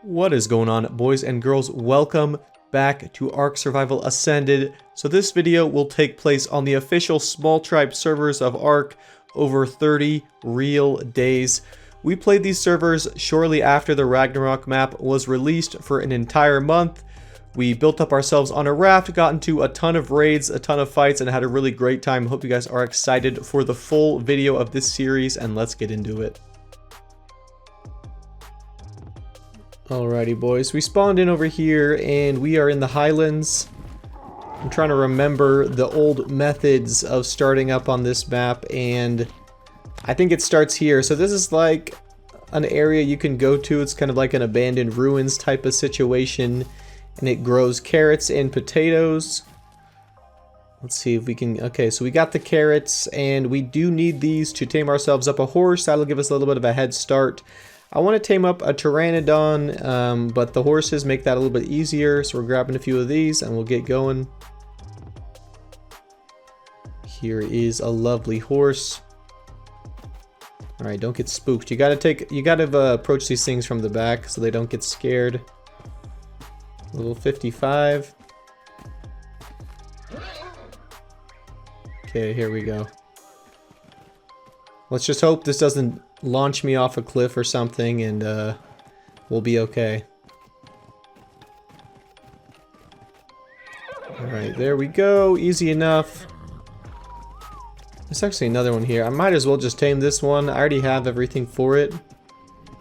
What is going on, boys and girls? Welcome back to Ark Survival Ascended. So this video will take place on the official small tribe servers of Ark over 30 real days. We played these servers shortly after the Ragnarok map was released for an entire month. We built up ourselves on a raft, got into a ton of raids, a ton of fights, and had a really great time. Hope you guys are excited for the full video of this series, and let's get into it. Alrighty, boys, we spawned in over here and we are in the Highlands. I'm trying to remember the old methods of starting up on this map, and I think it starts here. So this is like an area you can go to. It's kind of like an abandoned ruins type of situation, and it grows carrots and potatoes. Let's see if we can... Okay, so we got the carrots, and we do need these to tame ourselves up a horse. That'll give us a little bit of a head start. I want to tame up a pteranodon, but the horses make that a little bit easier, so we're grabbing a few of these and we'll get going. Here is a lovely horse. Alright, don't get spooked. You gotta approach these things from the back so they don't get scared. Level 55. Okay, here we go. Let's just hope this doesn't launch me off a cliff or something, and we'll be okay. Alright, there we go. Easy enough. There's actually another one here. I might as well just tame this one. I already have everything for it.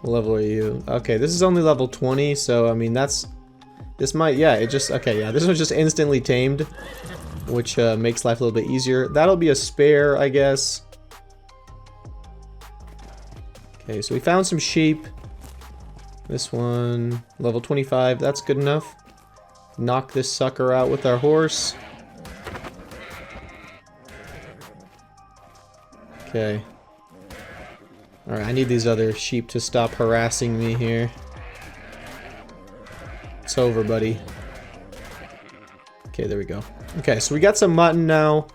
What level are you? Okay, this is only level 20, so I mean this might, yeah, it just, okay, yeah, this was just instantly tamed, which makes life a little bit easier. That'll be a spare, I guess. Okay, so we found some sheep. This one, level 25, that's good enough. Knock this sucker out with our horse. Okay. Alright, I need these other sheep to stop harassing me here. It's over, buddy. Okay, there we go. Okay, so we got some mutton now.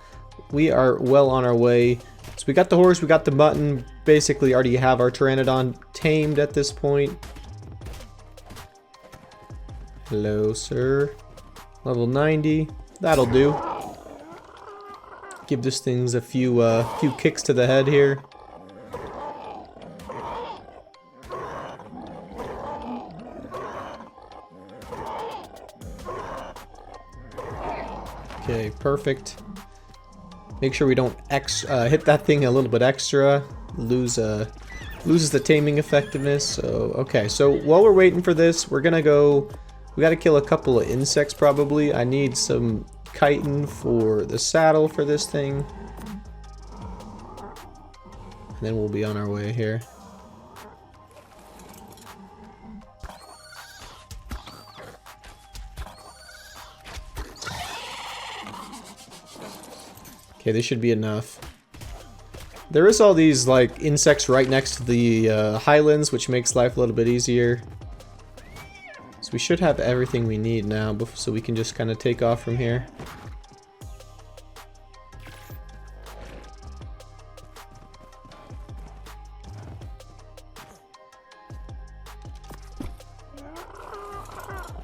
We are well on our way. So we got the horse, we got the mutton. Basically already have our pteranodon tamed at this point. Hello, sir. Level 90. That'll do. Give this thing a few kicks to the head here. Okay, perfect. Make sure we don't hit that thing a little bit extra. Loses the taming effectiveness. So okay, so while we're waiting for this, we're gonna go. We gotta kill a couple of insects probably. I need some chitin for the saddle for this thing, and then we'll be on our way here. Okay, this should be enough. There is all these like insects right next to the highlands, which makes life a little bit easier. So we should have everything we need now, so we can just kind of take off from here.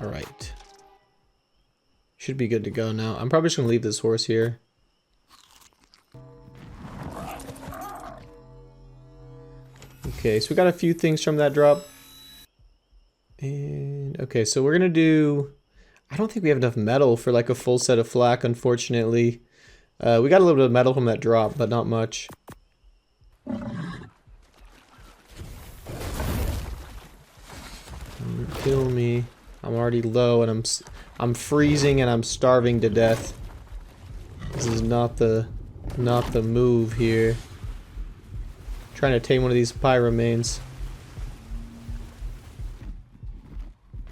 All right. Should be good to go now. I'm probably just gonna leave this horse here. Okay, so we got a few things from that drop. And okay, so we're gonna do... I don't think we have enough metal for like a full set of flak, unfortunately. We got a little bit of metal from that drop, but not much. Kill me. I'm already low and I'm freezing and I'm starving to death. This is not the move here. Trying to tame one of these pyramanes.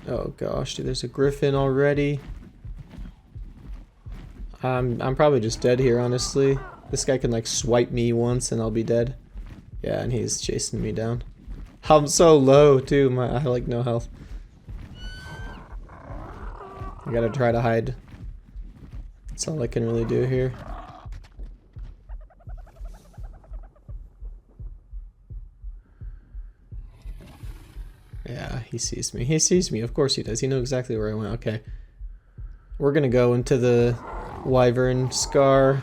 Oh gosh, dude, there's a griffin already. I'm probably just dead here, honestly. This guy can like swipe me once and I'll be dead. Yeah, and he's chasing me down. I'm so low too. I have like no health. I gotta try to hide. That's all I can really do here. Yeah, he sees me. He sees me. Of course he does. He knows exactly where I went. Okay. We're gonna go into the Wyvern Scar.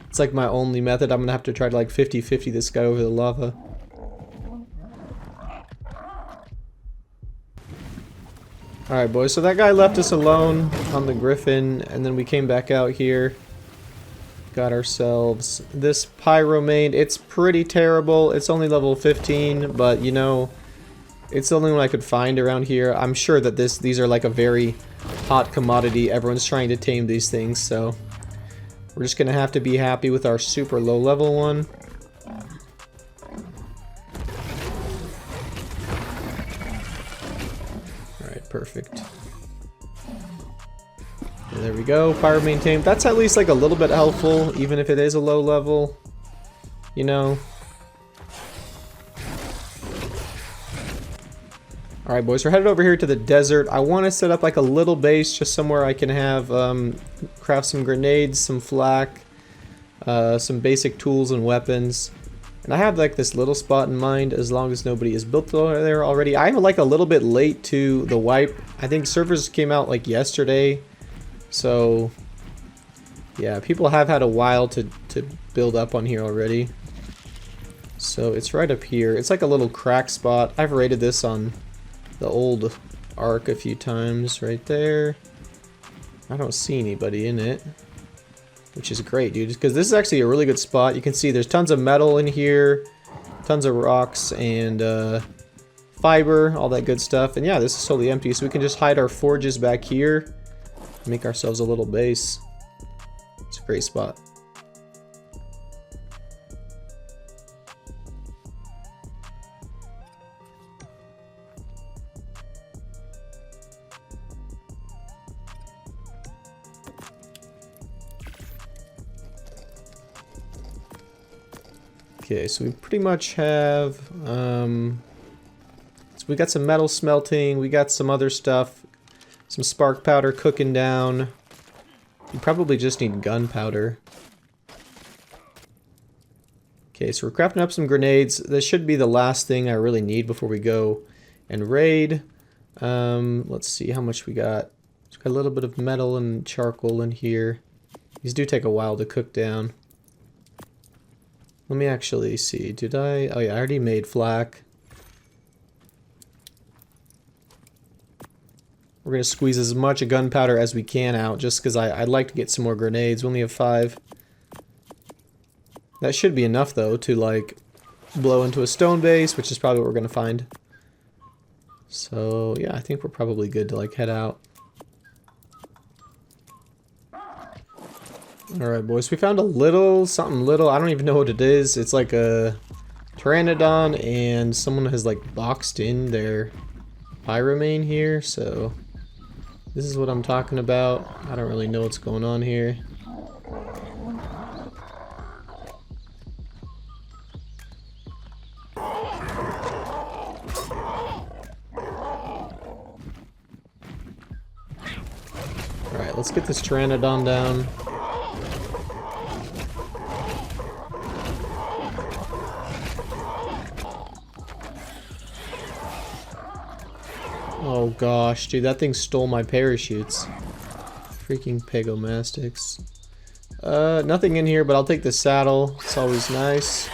It's like my only method. I'm gonna have to try to like 50-50 this guy over the lava. Alright boys, so that guy left us alone on the Griffin, and then we came back out here. Got ourselves this Pyromane. It's pretty terrible. It's only level 15, but you know, it's the only one I could find around here. I'm sure that these are like a very hot commodity. Everyone's trying to tame these things, so we're just gonna have to be happy with our super low level one. Alright, perfect. And there we go, Pyromane tamed. That's at least like a little bit helpful, even if it is a low level, you know. Alright boys, we're headed over here to the desert. I want to set up like a little base, just somewhere I can have, craft some grenades, some flak, some basic tools and weapons. And I have like this little spot in mind, as long as nobody is built there already. I'm like a little bit late to the wipe. I think servers came out like yesterday. So, yeah, people have had a while to build up on here already. So it's right up here. It's like a little crack spot. I've raided this on the old Ark a few times right there. I don't see anybody in it, which is great, dude, because this is actually a really good spot. You can see there's tons of metal in here, tons of rocks and fiber, all that good stuff. And yeah, this is totally empty, so we can just hide our forges back here, make ourselves a little base. It's a great spot. Okay, so we pretty much have, so we got some metal smelting, we got some other stuff, some spark powder cooking down. You probably just need gunpowder. Okay, so we're crafting up some grenades. This should be the last thing I really need before we go and raid. Let's see how much we got. Just got a little bit of metal and charcoal in here. These do take a while to cook down. Let me actually see, did I? Oh yeah, I already made flak. We're going to squeeze as much gunpowder as we can out, just because I'd like to get some more grenades. We only have 5. That should be enough, though, to, like, blow into a stone base, which is probably what we're going to find. So, yeah, I think we're probably good to, like, head out. Alright boys, we found a little, something little, I don't even know what it is. It's like a Pteranodon, and someone has like boxed in their Pyromane here, so this is what I'm talking about. I don't really know what's going on here. Alright, let's get this Pteranodon down. Oh gosh, dude, that thing stole my parachutes. Freaking Pegomastics. Nothing in here, but I'll take the saddle. It's always nice.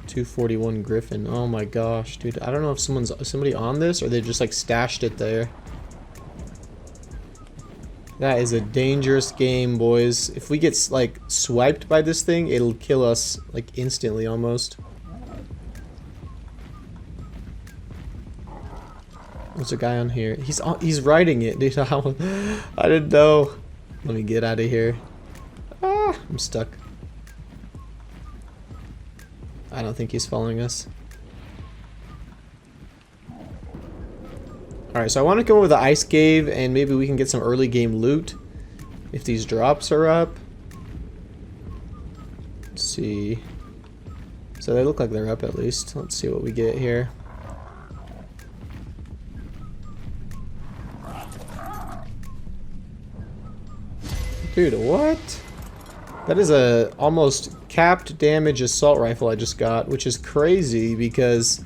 241 Griffin. Oh my gosh, dude. I don't know if somebody on this or they just like stashed it there. That is a dangerous game, boys. If we get like swiped by this thing, it'll kill us like instantly almost. There's a guy on here. He's riding it, dude. I didn't know. Let me get out of here. Ah, I'm stuck. I don't think he's following us. Alright, so I want to go over the ice cave and maybe we can get some early game loot if these drops are up. Let's see. So they look like they're up at least. Let's see what we get here. Dude, what? That is a almost capped damage assault rifle I just got, which is crazy because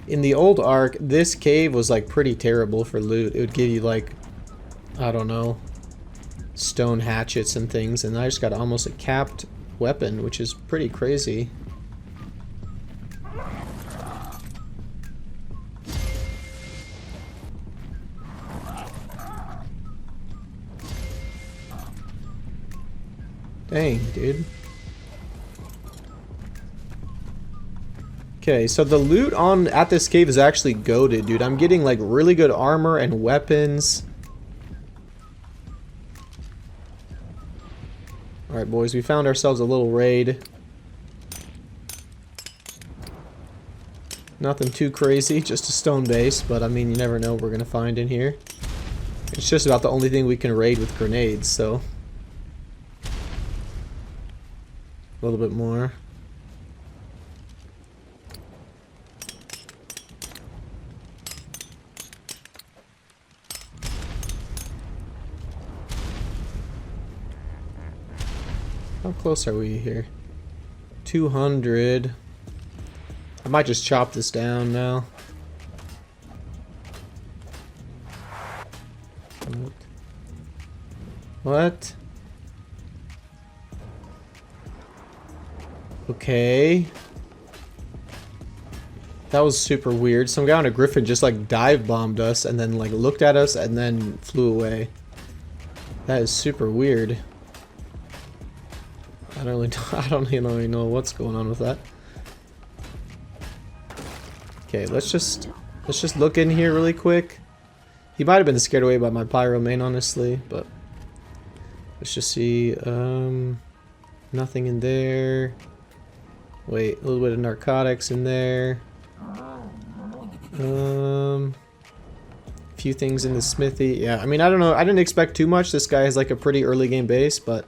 in the old Ark, this cave was like pretty terrible for loot. It would give you like, I don't know, stone hatchets and things, and I just got almost a capped weapon, which is pretty crazy. Dang, dude. Okay, so the loot at this cave is actually goated, dude. I'm getting like really good armor and weapons. Alright, boys, we found ourselves a little raid. Nothing too crazy, just a stone base, but I mean, you never know what we're gonna find in here. It's just about the only thing we can raid with grenades, so. A little bit more. How close are we here? 200. I might just chop this down now. What? Okay. That was super weird. Some guy on a griffin just like dive bombed us and then like looked at us and then flew away. That is super weird. I don't even know what's going on with that. Okay, let's just look in here really quick. He might have been scared away by my pyro main, honestly, but let's just see. Nothing in there. Wait, a little bit of narcotics in there. Few things in the smithy. Yeah, I mean, I don't know. I didn't expect too much. This guy has like a pretty early game base, but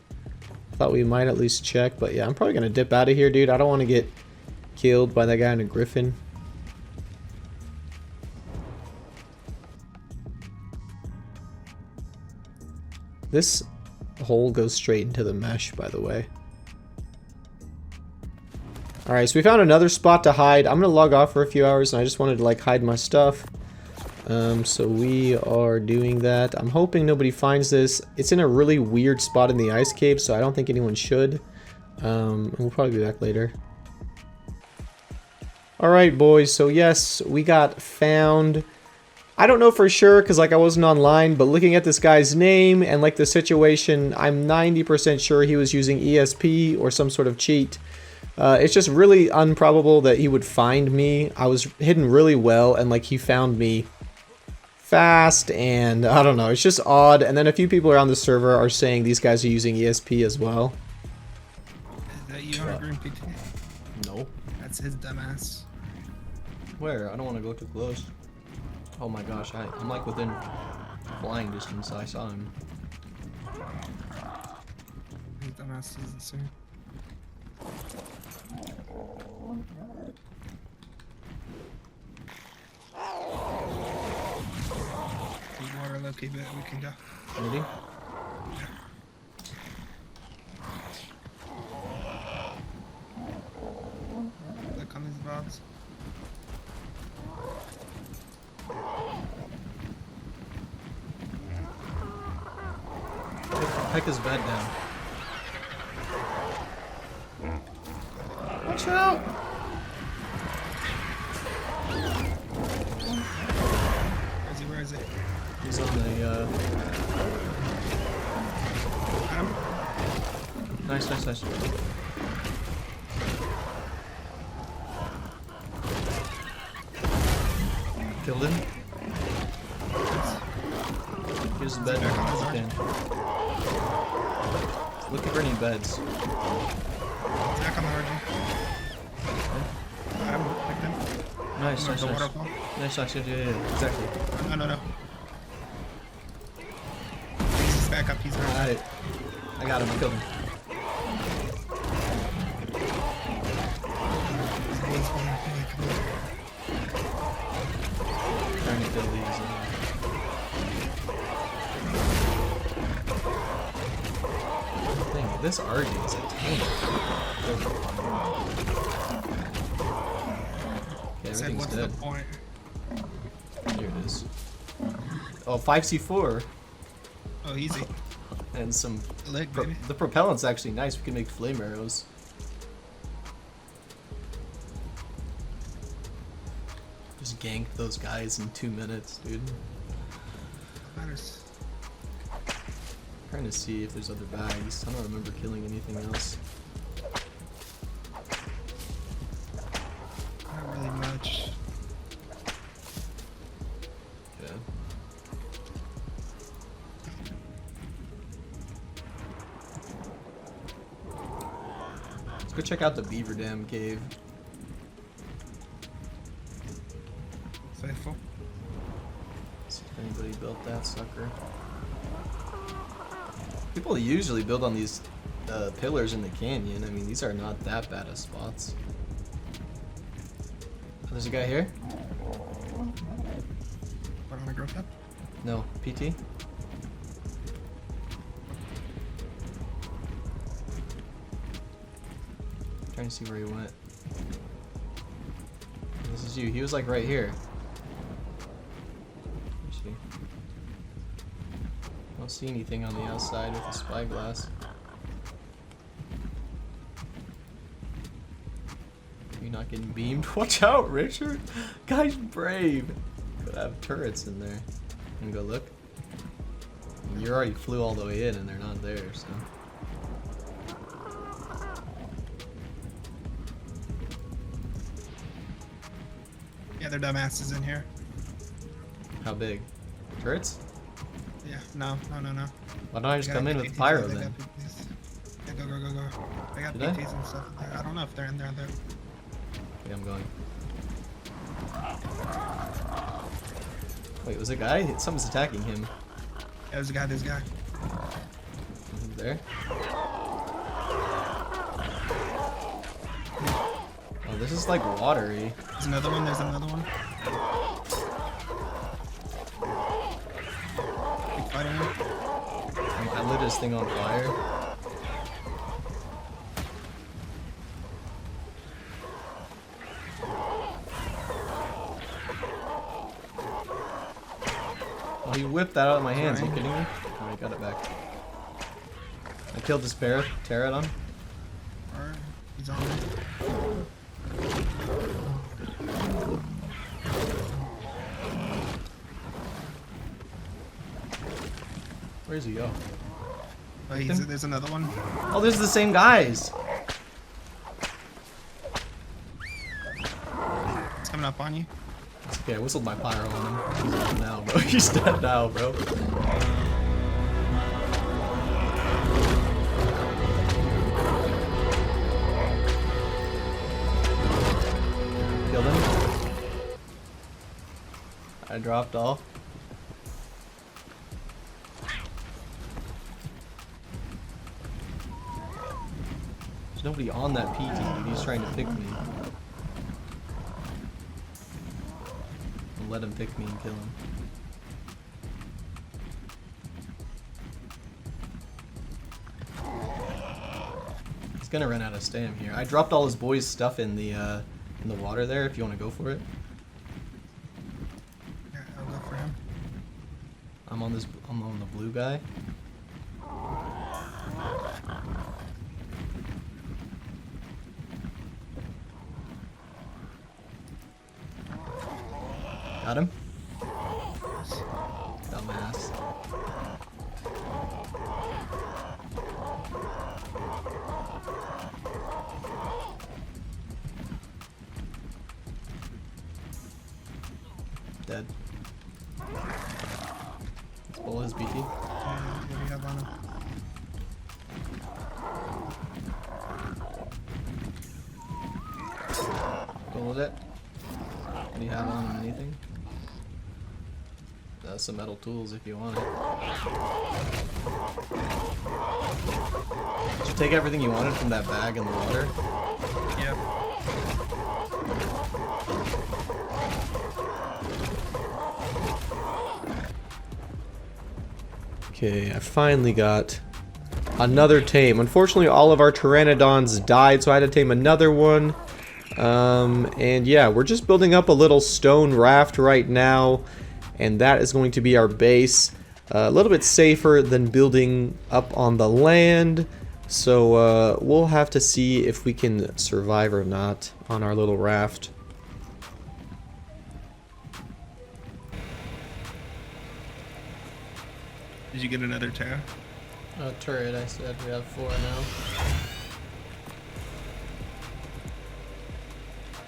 I thought we might at least check. But yeah, I'm probably gonna dip out of here, dude. I don't want to get killed by that guy in a griffin. This hole goes straight into the mesh, by the way. Alright, so we found another spot to hide. I'm gonna log off for a few hours, and I just wanted to like hide my stuff. So we are doing that. I'm hoping nobody finds this. It's in a really weird spot in the ice cave, so I don't think anyone should. And we'll probably be back later. Alright, boys, so yes, we got found. I don't know for sure because like I wasn't online, but looking at this guy's name and like the situation, I'm 90% sure he was using ESP or some sort of cheat. It's just really improbable that he would find me. I was hidden really well and like he found me fast, and I don't know, it's just odd. And then a few people around the server are saying these guys are using ESP as well. Is that you on a green PT? No. That's his dumbass. Where? I don't want to go too close. Oh my gosh, I'm like within flying distance. I saw him. His dumbass isn't sir. Water low-key bit, we can go. Ready? Look on these rods. Pick his bed down. Watch out! Where is he? He's on the, Nice. Killed him. Here's the bed. Looking for any beds. Back on the RG. Picked him. Nice. Nice, yeah, exactly. No. He's back up, he's back up. Alright. I got him, I killed him. Trying to kill these. this Argent is a tank. Okay, Said, everything's what's dead. the point? Here it is. Oh, 5C4 Oh, easy. and some. Lick, baby. The propellant's actually nice. We can make flame arrows. Just gank those guys in 2 minutes, dude. Matters. Trying to see if there's other bags. I don't remember killing anything else. Not really much. Yeah. Let's go check out the Beaver Dam cave. Faithful. See if anybody built that sucker. People usually build on these pillars in the canyon. I mean, these are not that bad of spots. Oh, there's a guy here? What, on a growth up? No, PT? Trying to see where he went. This is you. He was like right here. Where's he? I don't see anything on the outside with the spyglass. You're not getting beamed? Watch out, Richard! Guy's brave! Could have turrets in there. And go look. You already flew all the way in and they're not there, so. Yeah, they're dumbasses in here. How big? Turrets? Yeah, no. Why don't I just They come got in with PTs, pyro they then? got PTs. Yeah, go. They got Did I? PTs and stuff there. I don't know if they're in there. Yeah, I'm going. Wait, was a guy? Something's attacking him. Yeah, there's a guy. He's there? Oh, this is like watery. There's another one. Big fighting one. I lit this thing on fire. Oh, he whipped that out of my hands. Are you kidding me? Oh, I got it back. I killed this bear. Pterodon. Alright, he's on me. Where's he go? Oh, there's another one. Oh, there's the same guys. It's coming up on you. It's okay, I whistled my pyro on him. He's dead now, bro. He's dead now, bro. Killed him. I dropped off. There's nobody on that PT, dude. He's trying to pick me. I'll let him pick me and kill him. He's gonna run out of stam here. I dropped all his boys' stuff in the water there. If you want to go for it, Yeah, I'll go for him. I'm on this. I'm on the blue guy. Got him. Dumbass. Dead. Let's pull his BT. What do you have on him? Pulled it. What do you have on him? Anything? Some metal tools if you want it. Did you take everything you wanted from that bag in the water? Yep. Okay, I finally got Another tame. Unfortunately, all of our pteranodons died, so I had to tame another one. And yeah, we're just building up a little stone raft right now, and that is going to be our base. A little bit safer than building up on the land, so we'll have to see if we can survive or not on our little raft. Did you get another turret? Turret, I said we have 4 now.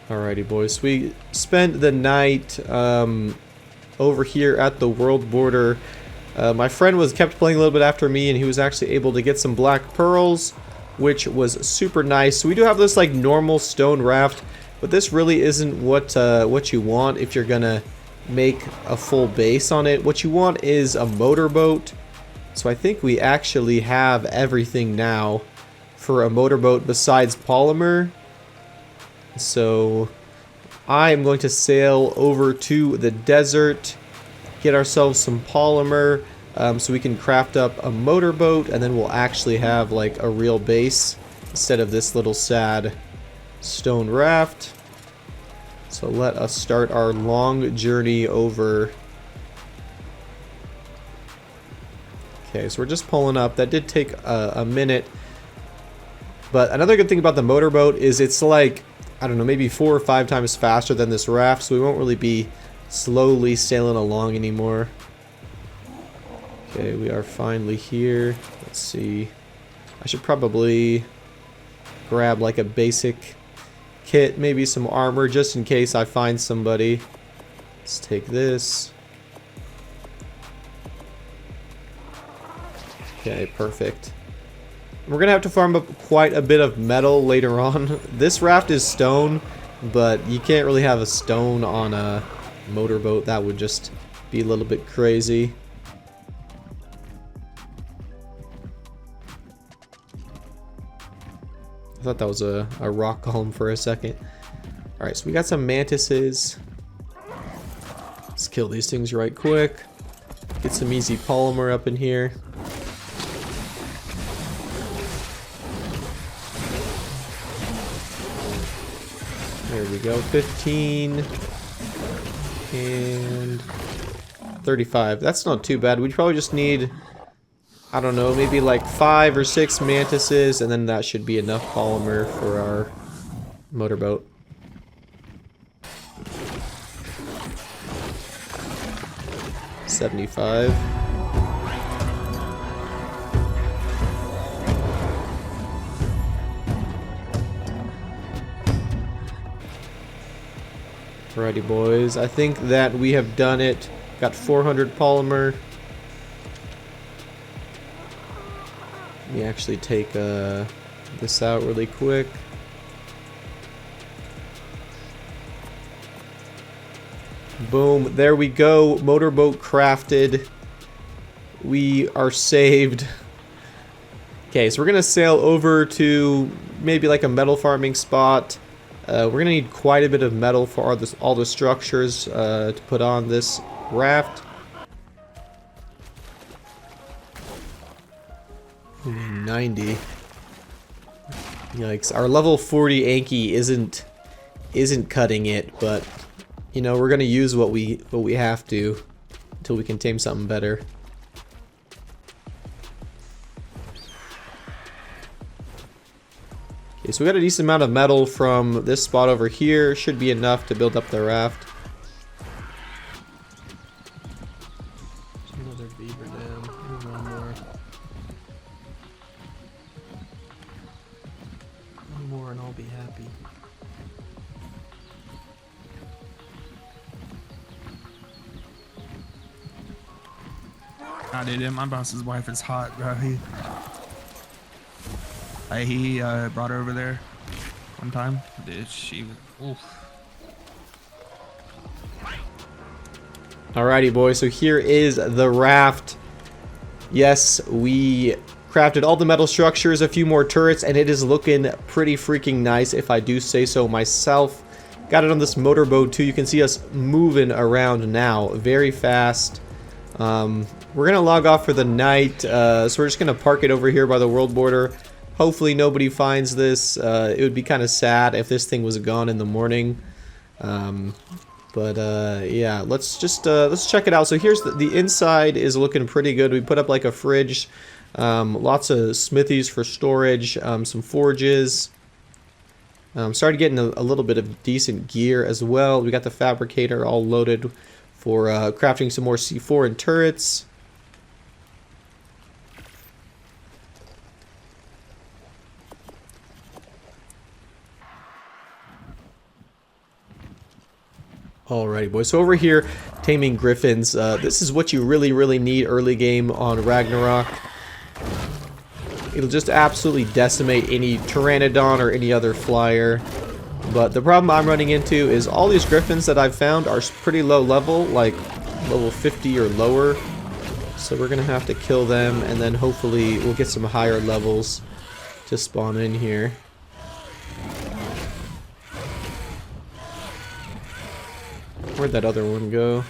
Alrighty, boys. We spent the night over here at the world border. My friend kept playing a little bit after me, and he was actually able to get some black pearls, which was super nice. So we do have this like normal stone raft, but this really isn't what you want if you're gonna make a full base on it. What you want is a motorboat. So I think we actually have everything now for a motorboat besides polymer. So I am going to sail over to the desert, get ourselves some polymer so we can craft up a motorboat, and then we'll actually have like a real base instead of this little sad stone raft. So let us start our long journey over. Okay, so we're just pulling up. That did take a minute. But another good thing about the motorboat is it's like, I don't know, maybe 4 or 5 times faster than this raft, so we won't really be slowly sailing along anymore. Okay, we are finally here. Let's see. I should probably grab like a basic kit, maybe some armor, just in case I find somebody. Let's take this. Okay, perfect. We're gonna have to farm up quite a bit of metal later on. This raft is stone, but you can't really have a stone on a motorboat. That would just be a little bit crazy. I thought that was a rock column for a second. Alright, so we got some mantises. Let's kill these things right quick. Get some easy polymer up in here. There we go, 15 and 35. That's not too bad. We probably just need, I don't know, maybe like 5 or 6 mantises, and then that should be enough polymer for our motorboat. $75. Alrighty, boys. I think that we have done it. Got 400 polymer. Let me actually take this out really quick. Boom. There we go. Motorboat crafted. We are saved. Okay, so we're going to sail over to maybe like a metal farming spot. We're going to need quite a bit of metal for all the structures to put on this raft. 90. Yikes. Our level 40 Anki isn't cutting it, but you know, we're going to use what we have to until we can tame something better. Okay, so we got a decent amount of metal from this spot over here. Should be enough to build up the raft. Another beaver dam. One more. One more and I'll be happy. Ah, dude, my boss's wife is hot, bro. He brought her over there one time. Dude, she was, oof. Alrighty, boys, so here is the raft. Yes, we crafted all the metal structures, a few more turrets, and it is looking pretty freaking nice, if I do say so myself. Got it on this motorboat too. You can see us moving around now very fast. We're we're gonna log off for the night. So we're just gonna park it over here by the world border. Hopefully nobody finds this. It would be kind of sad if this thing was gone in the morning. Yeah, let's check it out. So here's the inside is looking pretty good. We put up like a fridge, lots of smithies for storage, some forges. Started getting a little bit of decent gear as well. We got the fabricator all loaded for crafting some more C4 and turrets. Alrighty, boys. So over here, taming griffins. This is what you really need early game on Ragnarok. It'll just absolutely decimate any pteranodon or any other flyer. But the problem I'm running into is all these griffins that I've found are pretty low level, like level 50 or lower. So we're gonna have to kill them, and then hopefully we'll get some higher levels to spawn in here. Where'd that other one go?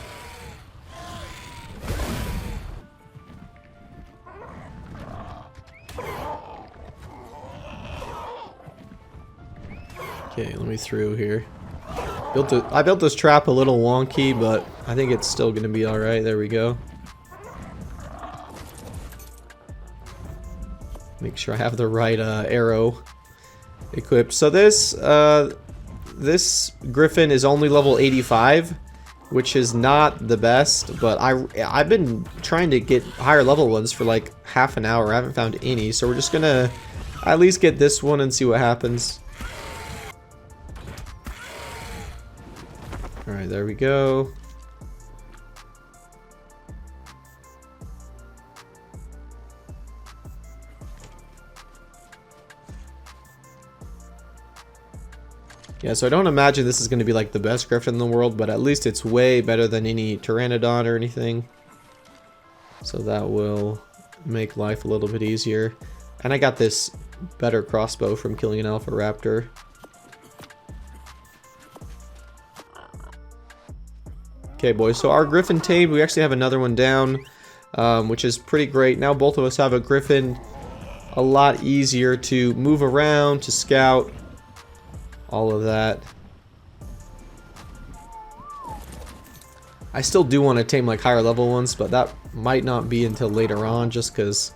Okay, let me through here. I built this trap a little wonky, but I think it's still gonna be alright. There we go. Make sure I have the right arrow equipped. So this griffin is only level 85, which is not the best, but I've been trying to get higher level ones for like half an hour. I haven't found any, so we're just gonna at least get this one and see what happens. Alright, there we go. Yeah, so I don't imagine this is going to be like the best griffin in the world, but at least it's way better than any pteranodon or anything. So that will make life a little bit easier. And I got this better crossbow from killing an alpha raptor. Okay, boys, so our griffin tamed. We actually have another one down, which is pretty great. Now both of us have a griffin. A lot easier to move around, to scout, all of that. I still do want to tame like higher level ones, but that might not be until later on, just because,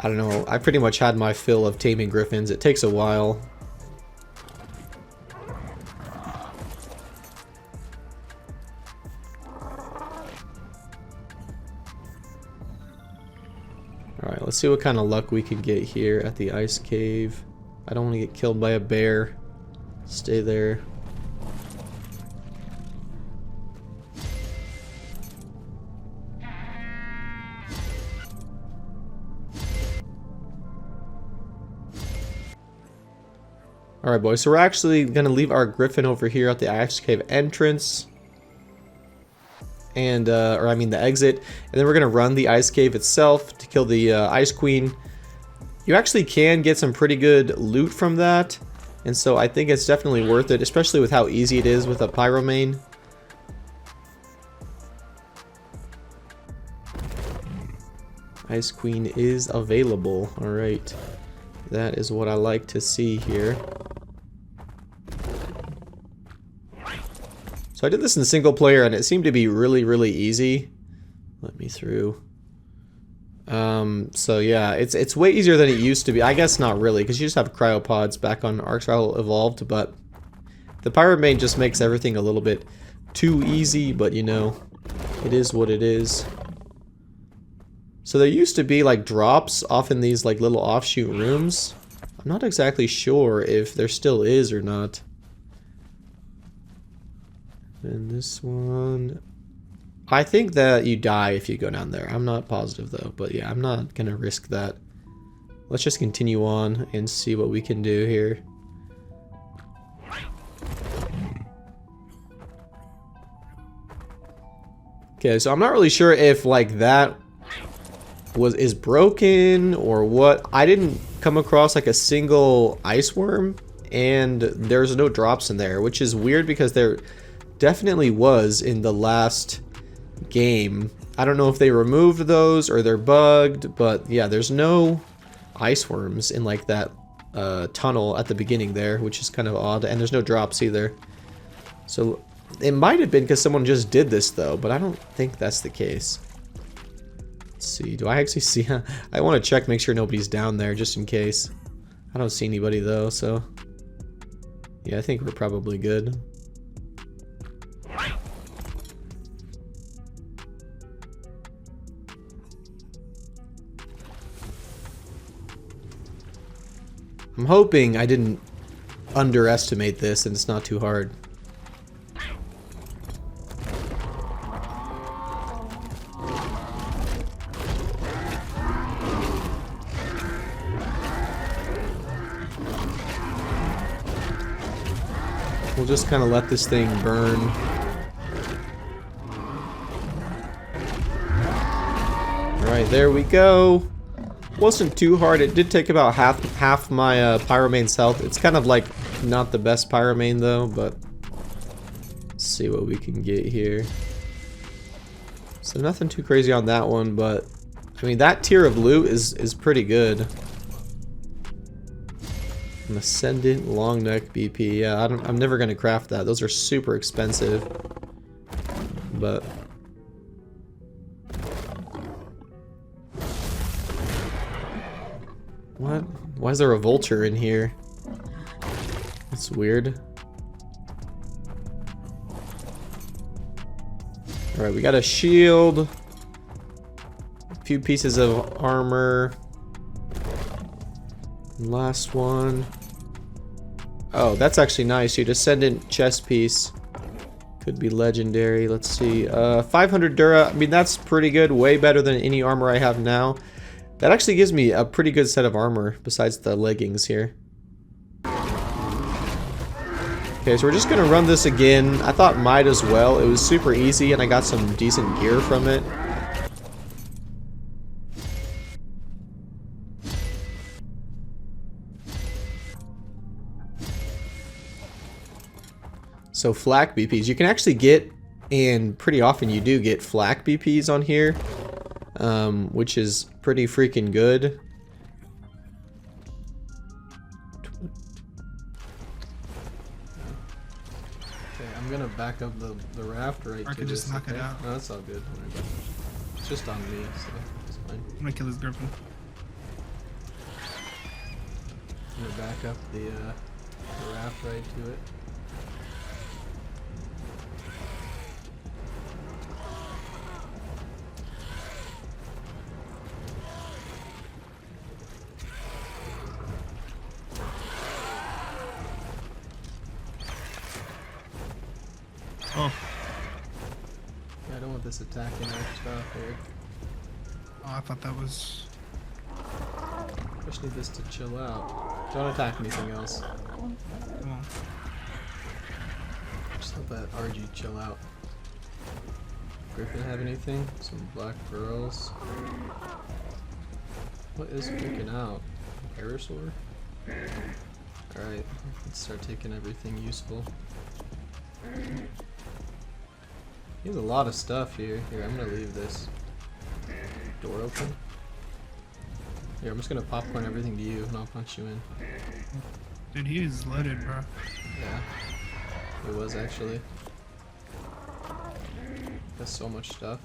I don't know, I pretty much had my fill of taming griffins. It takes a while. Alright, let's see what kind of luck we can get here at the ice cave. I don't want to get killed by a bear. Stay there. Alright, boys, so we're actually going to leave our griffin over here at the ice cave entrance. And, or I mean the exit. And then we're going to run the ice cave itself to kill the ice queen. You actually can get some pretty good loot from that. And so I think it's definitely worth it, especially with how easy it is with a pyromane. Ice Queen is available. Alright. That is what I like to see here. So I did this in single player and it seemed to be really easy. Let me through. So yeah, it's way easier than it used to be. I guess not really, because you just have cryopods back on Ark Survival Evolved, but the pyromane just makes everything a little bit too easy, but you know, it is what it is. So there used to be like drops off in these like little offshoot rooms. I'm not exactly sure if there still is or not. And this one, I think that you die if you go down there. I'm not positive though, but yeah, I'm not gonna risk that. Let's just continue on and see what we can do here. Okay, so I'm not really sure if like that is broken or what. I didn't come across like a single ice worm, and there's no drops in there, which is weird because there definitely was in the last game. I don't know if they removed those or they're bugged, but yeah, there's no ice worms in like that tunnel at the beginning there, which is kind of odd, and there's no drops either. So it might have been because someone just did this though, but I don't think that's the case. Let's see, do I actually see? I want to check, make sure nobody's down there just in case. I don't see anybody though, so yeah, I think we're probably good. I'm hoping I didn't underestimate this and it's not too hard. We'll just kind of let this thing burn. Alright, there we go. Wasn't too hard. It did take about half my Pyromane's health. It's kind of like not the best Pyromane though, but let's see what we can get here. So nothing too crazy on that one, but I mean that tier of loot is pretty good. An Ascendant long neck BP. Yeah, I'm never gonna craft that. Those are super expensive. But what? Why is there a vulture in here? That's weird. Alright, we got a shield. A few pieces of armor. Last one. Oh, that's actually nice. Your Descendant chest piece. Could be legendary. Let's see. 500 Dura. I mean, that's pretty good. Way better than any armor I have now. That actually gives me a pretty good set of armor besides the leggings here. Okay, so we're just gonna run this again. I thought might as well. It was super easy and I got some decent gear from it. So flak BPs, you can actually get, and pretty often you do get flak BPs on here, which is pretty freaking good. Okay, I'm gonna back up the raft right to this. I could just knock it out. No, that's all good. It's just on me, so it's fine. I'm gonna kill this griffin. I'm gonna back up the raft right to it. Oh. Yeah, I don't want this attacking our stuff here. Oh, I thought that was... I just need this to chill out. Don't attack anything else. Come on. Just let that RG chill out. Griffin have anything? Some black pearls. What is freaking out? Parasaur? Alright, let's start taking everything useful. There's a lot of stuff here. Here, I'm gonna leave this door open. Here, I'm just gonna popcorn everything to you and I'll punch you in. Dude, he is loaded, bro. Yeah, it was actually. That's so much stuff.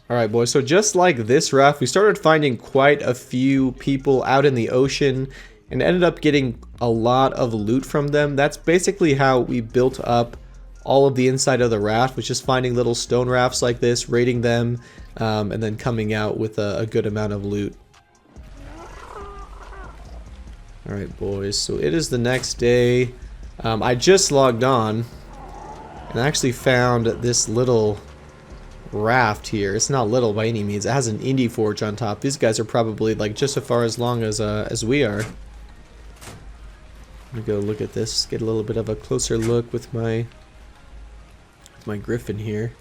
Alright boys, so just like this raft, we started finding quite a few people out in the ocean and ended up getting a lot of loot from them. That's basically how we built up all of the inside of the raft, was just finding little stone rafts like this, raiding them, and then coming out with a good amount of loot. Alright boys, so it is the next day. I just logged on and I actually found this little raft here. It's not little by any means. It has an indie forge on top. These guys are probably like just as far as long as we are. Let me go look at this, get a little bit of a closer look with my griffin here.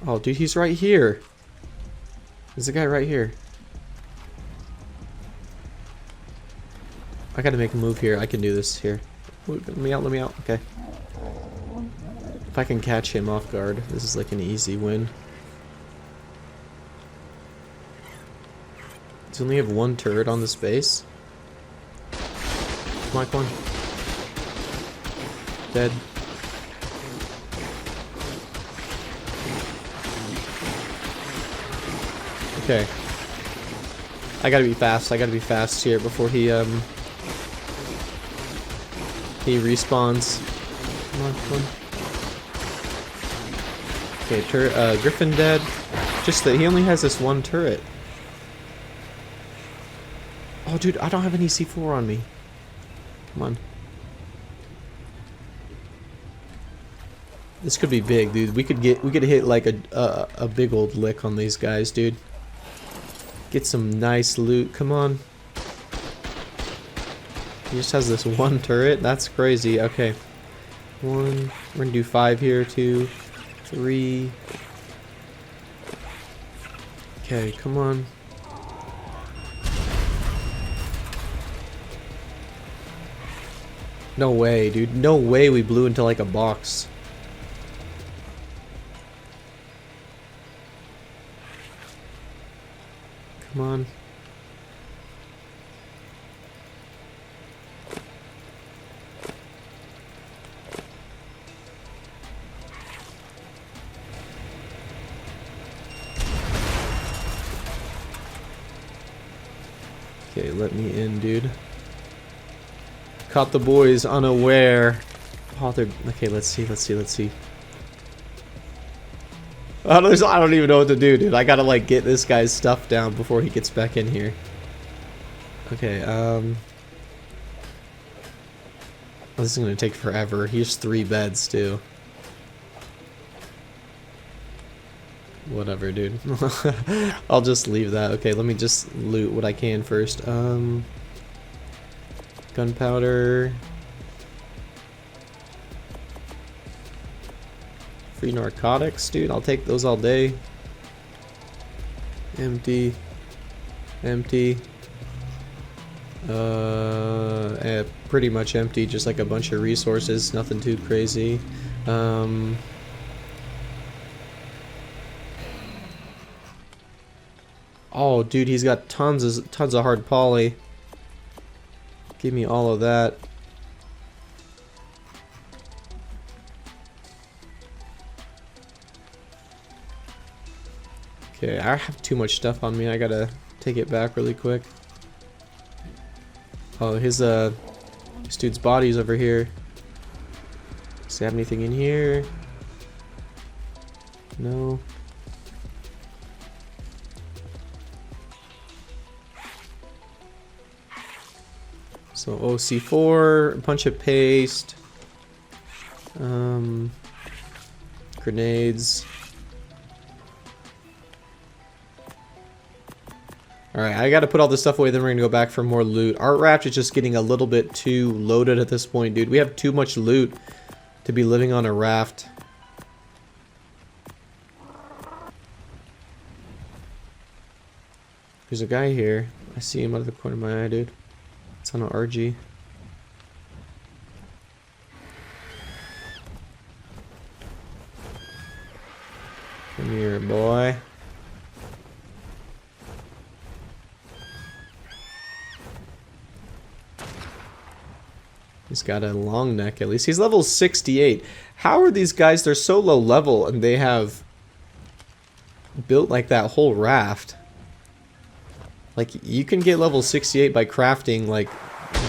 Oh, dude, he's right here. There's a guy right here. I gotta make a move here. I can do this here. Let me out, let me out. Okay. If I can catch him off guard, this is like an easy win. Does he only have one turret on this base? Come on, come on. Dead. Okay. I gotta be fast. I gotta be fast here before he respawns. Come on, come on. Okay, Griffin dead. Just that he only has this one turret. Oh, dude, I don't have any C4 on me. Come on. This could be big, dude. We could hit like a big old lick on these guys, dude. Get some nice loot. Come on. He just has this one turret. That's crazy. Okay. One. We're gonna do 5 here. 2, 3. Okay, come on. No way, dude. No way we blew into like a box. Come on. Okay, let me in, dude. Caught the boys unaware. Oh, they're... Okay, let's see. I don't even know what to do, dude. I gotta, like, get this guy's stuff down before he gets back in here. Okay, this is gonna take forever. He has 3 beds, too. Whatever, dude. I'll just leave that. Okay, let me just loot what I can first. Gunpowder. Free narcotics, dude. I'll take those all day. Empty. Empty. Pretty much empty. Just like a bunch of resources. Nothing too crazy. Oh, dude, he's got tons of hard poly. Give me all of that. Okay, I have too much stuff on me. I gotta take it back really quick. Oh, his dude's body's over here. Does he have anything in here? No. So OC4, a bunch of paste, grenades. Alright, I gotta put all this stuff away, then we're gonna go back for more loot. Our raft is just getting a little bit too loaded at this point, dude. We have too much loot to be living on a raft. There's a guy here. I see him out of the corner of my eye, dude. It's on an RG. Come here, boy. He's got a long neck at least. He's level 68. How are these guys? They're so low level and they have built like that whole raft. Like, you can get level 68 by crafting, like,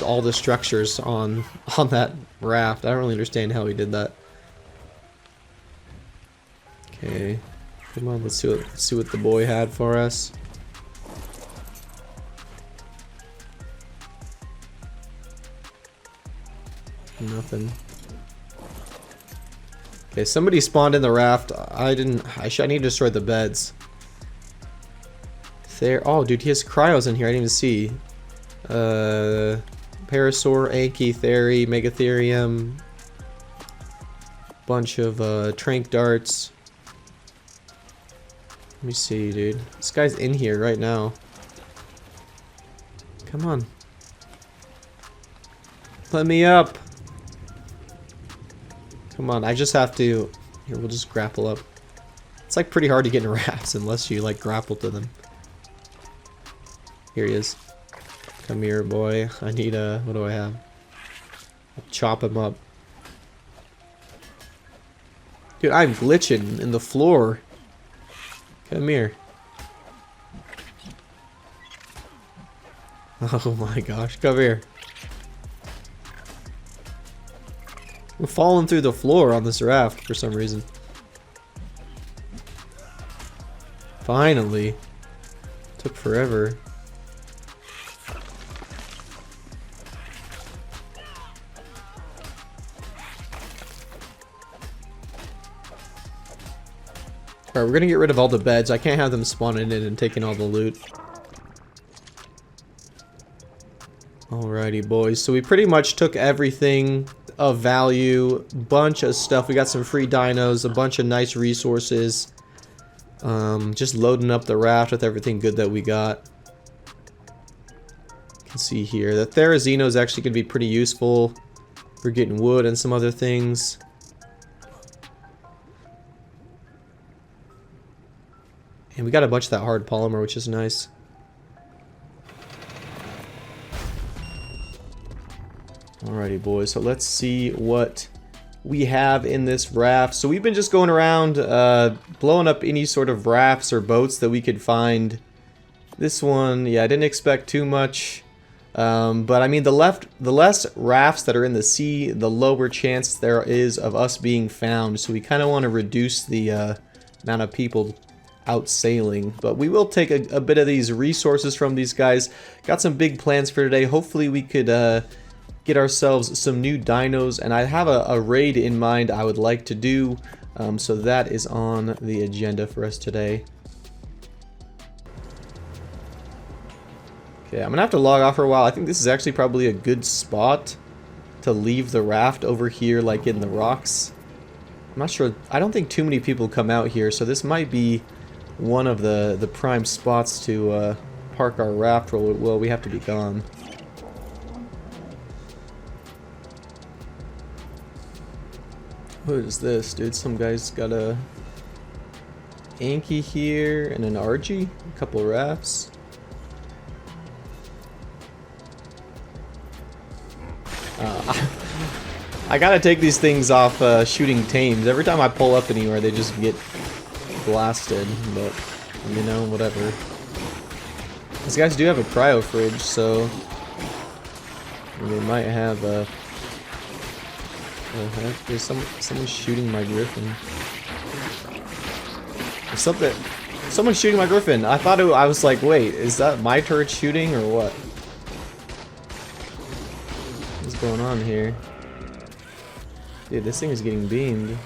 all the structures on that raft. I don't really understand how he did that. Okay. Come on, let's see what the boy had for us. Nothing. Okay, somebody spawned in the raft. I need to destroy the beds. There. Oh, dude, he has cryos in here. I didn't even see. Parasaur, Anki, Theri, Megatherium. Bunch of trank darts. Let me see, dude. This guy's in here right now. Come on. Let me up. Come on, I just have to... Here, we'll just grapple up. It's like pretty hard to get in rafts unless you like grapple to them. Here he is. Come here, boy. I need a... What do I have? I'll chop him up. Dude, I'm glitching in the floor. Come here. Oh my gosh, come here. I'm falling through the floor on this raft for some reason. Finally. Took forever. Alright, we're gonna get rid of all the beds. I can't have them spawning in and taking all the loot. Alrighty, boys. So we pretty much took everything of value. Bunch of stuff. We got some free dinos, a bunch of nice resources. Just loading up the raft with everything good that we got. You can see here that Therizino is actually going to be pretty useful for getting wood and some other things. And we got a bunch of that hard polymer, which is nice. Alrighty, boys, so let's see what we have in this raft. So we've been just going around blowing up any sort of rafts or boats that we could find. This one, yeah, I didn't expect too much. But I mean, the less rafts that are in the sea, the lower chance there is of us being found. So we kind of want to reduce the amount of people out sailing. But we will take a bit of these resources from these guys. Got some big plans for today. Hopefully we could get ourselves some new dinos, and I have a raid in mind I would like to do, so that is on the agenda for us today. Okay, I'm gonna have to log off for a while. I think this is actually probably a good spot to leave the raft over here, like in the rocks. I'm not sure. I don't think too many people come out here, so this might be one of the prime spots to park our raft while we have to be gone. What is this, dude? Some guy's got a Anki here and an RG, a couple rafts. I gotta take these things off shooting tames. Every time I pull up anywhere, they just get blasted. But you know, whatever. These guys do have a cryo fridge, so they might have a. Oh heck, there's someone shooting my griffin. There's someone's shooting my griffin. I thought I was like, wait, is that my turret shooting or what? What's going on here? Dude, this thing is getting beamed.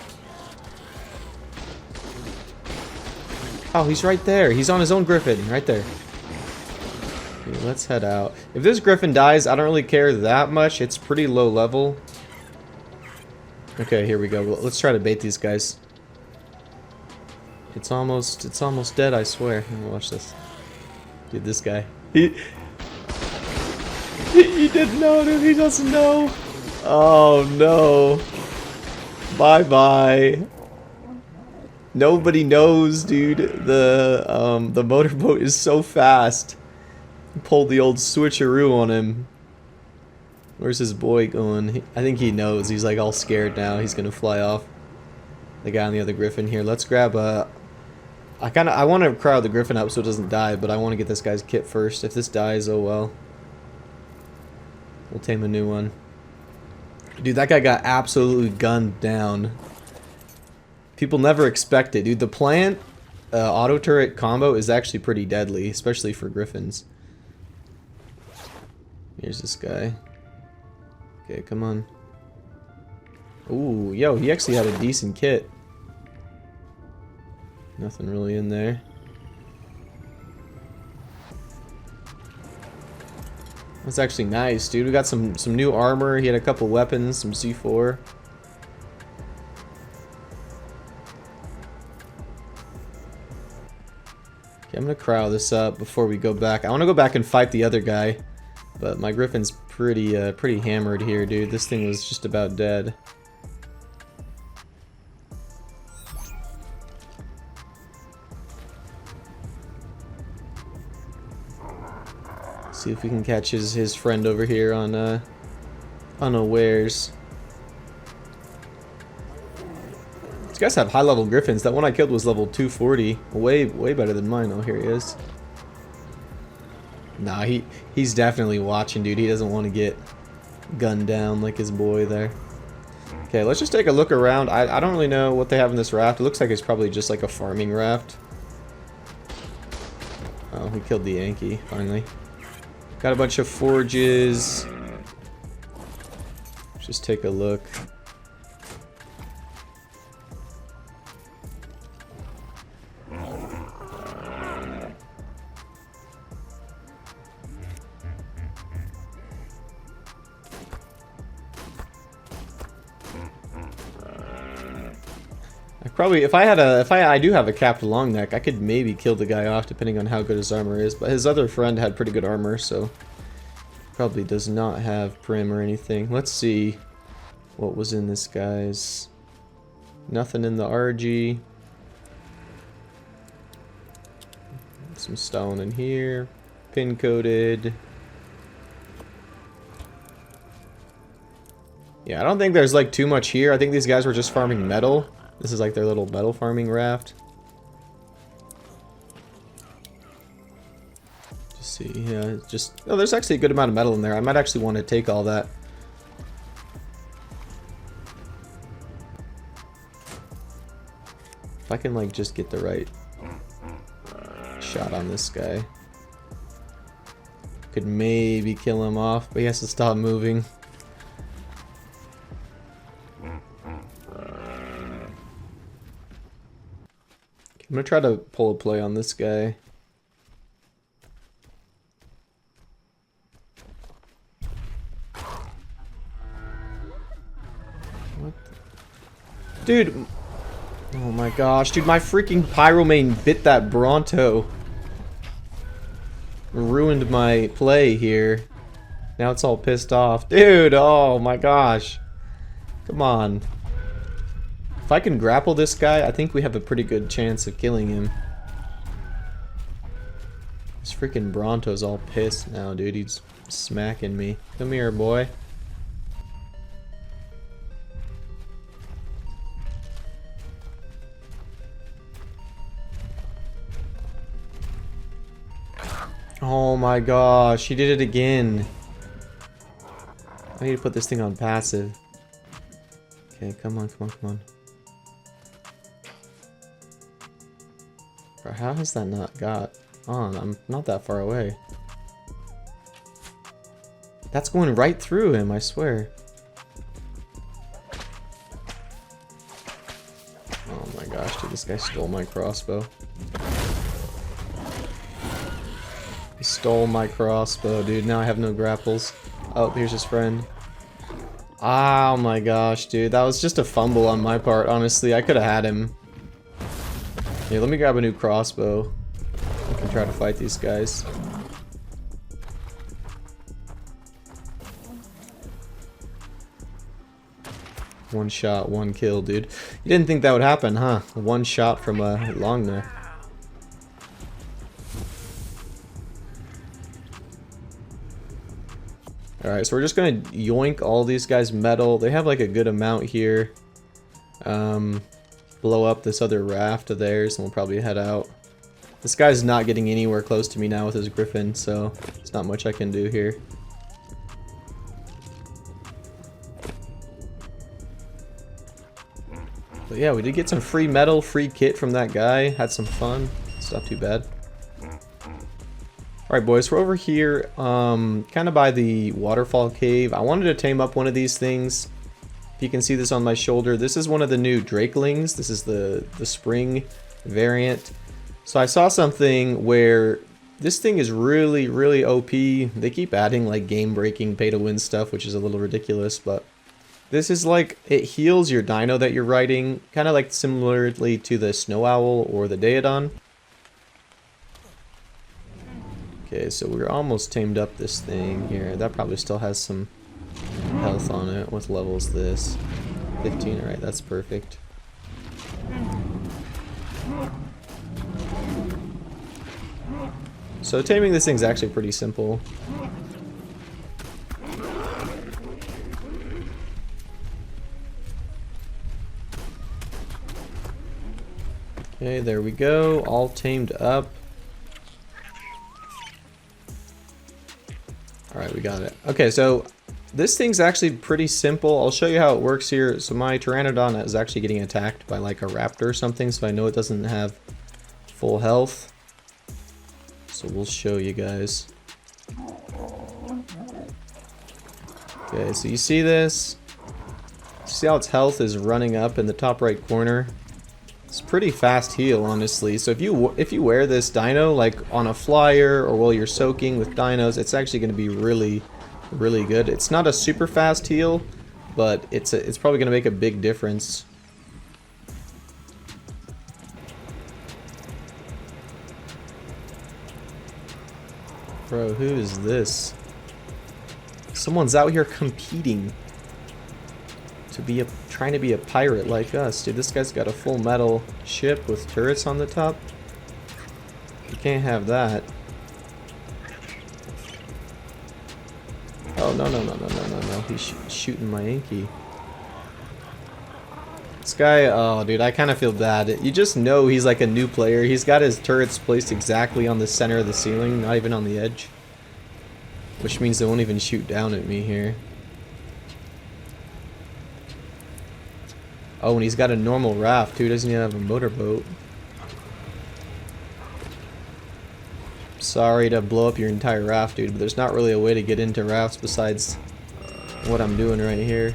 Oh, he's right there. He's on his own griffin, right there. Okay, let's head out. If this griffin dies, I don't really care that much. It's pretty low level. Okay, here we go. Let's try to bait these guys. It's almost dead, I swear. Watch this. Dude, this guy. He didn't know, dude. He doesn't know. Oh no. Bye-bye. Nobody knows, dude. The motorboat is so fast. Pulled the old switcheroo on him. Where's his boy going? I think he knows. He's like all scared now. He's gonna fly off. The guy on the other griffin here. Let's grab a... I want to crowd the griffin up so it doesn't die, but I want to get this guy's kit first. If this dies, oh well. We'll tame a new one. Dude, that guy got absolutely gunned down. People never expect it. Dude, the plant auto turret combo is actually pretty deadly, especially for griffins. Here's this guy. Okay, come on. Ooh, yo, he actually had a decent kit. Nothing really in there. That's actually nice, dude. We got some new armor. He had a couple weapons, some C4. Okay, I'm gonna cryo this up before we go back. I want to go back and fight the other guy, but my griffin's pretty hammered here, dude. This thing was just about dead. See if we can catch his friend over here on unawares. These guys have high level griffins. That one I killed was level 240. Way better than mine. Oh, here he is. Nah, he's definitely watching, dude. He doesn't want to get gunned down like his boy there. Okay, let's just take a look around. I don't really know what they have in this raft. It looks like it's probably just like a farming raft. Oh, we killed the Yankee, finally. Got a bunch of forges. Just take a look. Probably, if I do have a capped long neck, I could maybe kill the guy off depending on how good his armor is. But his other friend had pretty good armor, so probably does not have prim or anything. Let's see what was in this guy's. Nothing in the RG. Some stone in here. Pin coated. Yeah, I don't think there's like too much here. I think these guys were just farming metal. This is like their little metal farming raft. Just see, yeah, just... Oh, there's actually a good amount of metal in there. I might actually want to take all that. If I can, like, just get the right shot on this guy. Could maybe kill him off, but he has to stop moving. I'm gonna try to pull a play on this guy. What the... Dude! Oh my gosh, dude, my freaking Pyromane bit that Bronto. Ruined my play here. Now it's all pissed off. Dude, oh my gosh. Come on. If I can grapple this guy, I think we have a pretty good chance of killing him. This freaking Bronto's all pissed now, dude. He's smacking me. Come here, boy. Oh my gosh, he did it again. I need to put this thing on passive. Okay, come on, come on, come on. Bro, how has that not got on? I'm not that far away. That's going right through him, I swear. Oh my gosh, dude, this guy stole my crossbow. He stole my crossbow, dude. Now I have no grapples. Oh, here's his friend. Oh my gosh, dude. That was just a fumble on my part, honestly. I could have had him. Here, let me grab a new crossbow. I can try to fight these guys. One shot, one kill, dude. You didn't think that would happen, huh? One shot from a long neck. Alright, so we're just gonna yoink all these guys' metal. They have like a good amount here. Blow up this other raft of theirs and we'll probably head out. This guy's not getting anywhere close to me now with his griffin, so there's not much I can do here. But yeah, we did get some free metal, free kit from that guy. Had some fun. It's not too bad. Alright boys, we're over here, kind of by the waterfall cave. I wanted to tame up one of these things. If you can see this on my shoulder, this is one of the new Drakelings. This is the spring variant. So I saw something where this thing is really, really OP. They keep adding like game-breaking pay-to-win stuff, which is a little ridiculous, but this is like, it heals your dino that you're riding, kind of like similarly to the Snow Owl or the Daedon. Okay, so we're almost tamed up this thing here. That probably still has some health on it. What level is this? 15, alright, that's perfect. So taming this thing's actually pretty simple. Okay, there we go, all tamed up. Alright, we got it. Okay, so this thing's actually pretty simple. I'll show you how it works here. So my Pteranodon is actually getting attacked by like a raptor or something, so I know it doesn't have full health. So we'll show you guys. Okay, so you see this? See how its health is running up in the top right corner? It's pretty fast heal, honestly. So if you wear this dino like on a flyer or while you're soaking with dinos, it's actually going to be really, really good. It's not a super fast heal, but it's probably going to make a big difference. Bro, who is this? Someone's out here competing to be trying to be a pirate like us. Dude, this guy's got a full metal ship with turrets on the top. You can't have that. Oh, no. He's shooting my Yankee. This guy, oh, dude, I kind of feel bad. You just know he's like a new player. He's got his turrets placed exactly on the center of the ceiling, not even on the edge. Which means they won't even shoot down at me here. Oh, and he's got a normal raft, too. Doesn't even have a motorboat. Sorry to blow up your entire raft, dude, but there's not really a way to get into rafts besides what I'm doing right here.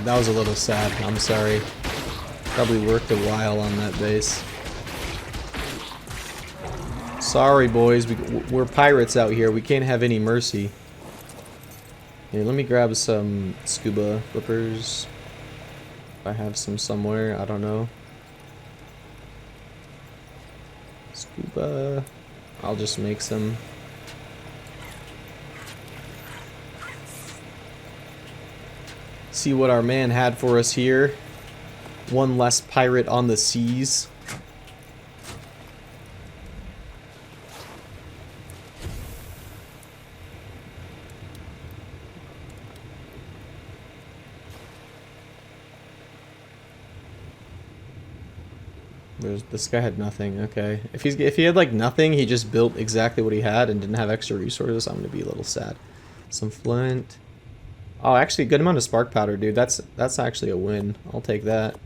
That was a little sad. I'm sorry. Probably worked a while on that base. Sorry, boys. We're pirates out here. We can't have any mercy. Here, let me grab some scuba flippers. If I have some somewhere, I don't know. Scuba. I'll just make some. See what our man had for us here. One less pirate on the seas. This guy had nothing. Okay, if he had like nothing, he just built exactly what he had and didn't have extra resources, I'm gonna be a little sad. Some flint. Oh, actually, a good amount of spark powder, dude. That's actually a win. I'll take that.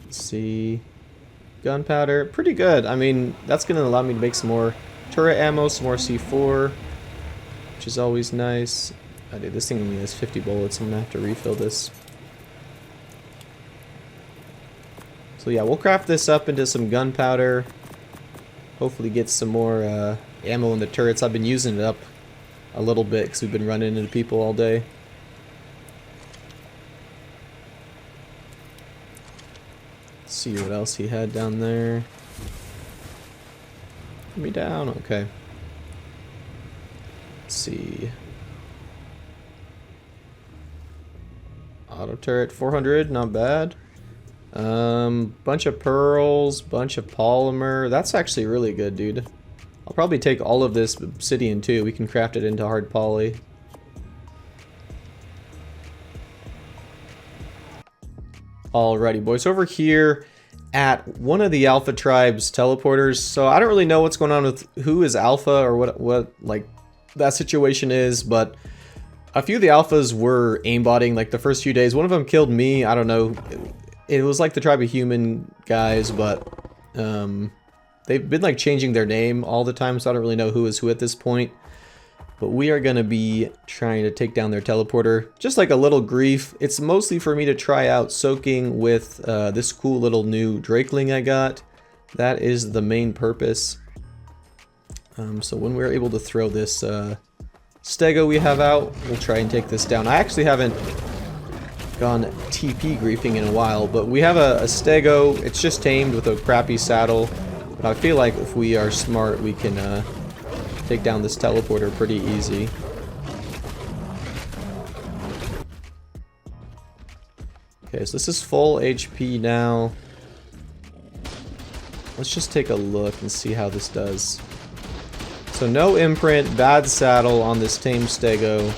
Let's see. Gunpowder, pretty good. I mean, that's gonna allow me to make some more turret ammo, some more C4, which is always nice. Oh, dude, this thing only has 50 bullets. I'm gonna have to refill this. So yeah, we'll craft this up into some gunpowder. Hopefully get some more ammo in the turrets. I've been using it up a little bit because we've been running into people all day. Let's see what else he had down there. Put me down, okay. Let's see. Auto turret 400, not bad. Bunch of pearls, bunch of polymer. That's actually really good, dude. I'll probably take all of this obsidian too. We can craft it into hard poly. Alrighty, boys. Over here at one of the alpha tribes teleporters. So I don't really know what's going on with who is alpha or what like that situation is, but a few of the alphas were aimbotting like the first few days. One of them killed me. I don't know. It was like the tribe of human guys, but they've been like changing their name all the time, so I don't really know who is who at this point. But we are going to be trying to take down their teleporter. Just like a little grief. It's mostly for me to try out soaking with this cool little new Drakeling I got. That is the main purpose. So when we're able to throw this stego we have out. We'll try and take this down. I actually haven't gone TP griefing in a while, but we have a stego. It's just tamed with a crappy saddle, but I feel like if we are smart, we can take down this teleporter pretty easy. Okay, so this is full HP now. Let's just take a look and see how this does. So no imprint, bad saddle on this tame stego,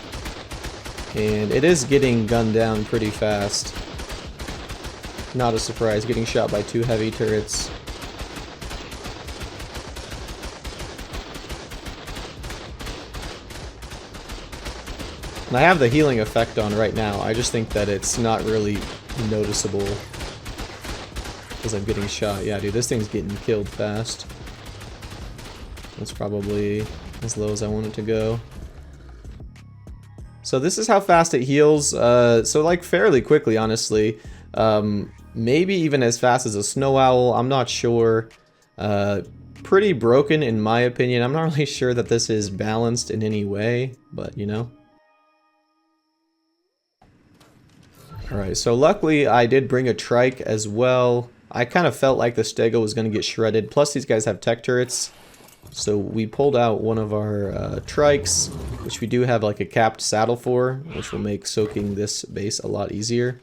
and it is getting gunned down pretty fast. Not a surprise, getting shot by 2 heavy turrets. And I have the healing effect on right now. I just think that it's not really noticeable because I'm getting shot. Yeah, dude, this thing's getting killed fast. That's probably as low as I want it to go. So this is how fast it heals. So like fairly quickly, honestly. Maybe even as fast as a snow owl. I'm not sure. Pretty broken in my opinion. I'm not really sure that this is balanced in any way, but you know. Alright, so luckily I did bring a trike as well. I kind of felt like the stego was going to get shredded. Plus these guys have tech turrets. So we pulled out one of our trikes, which we do have like a capped saddle for, which will make soaking this base a lot easier.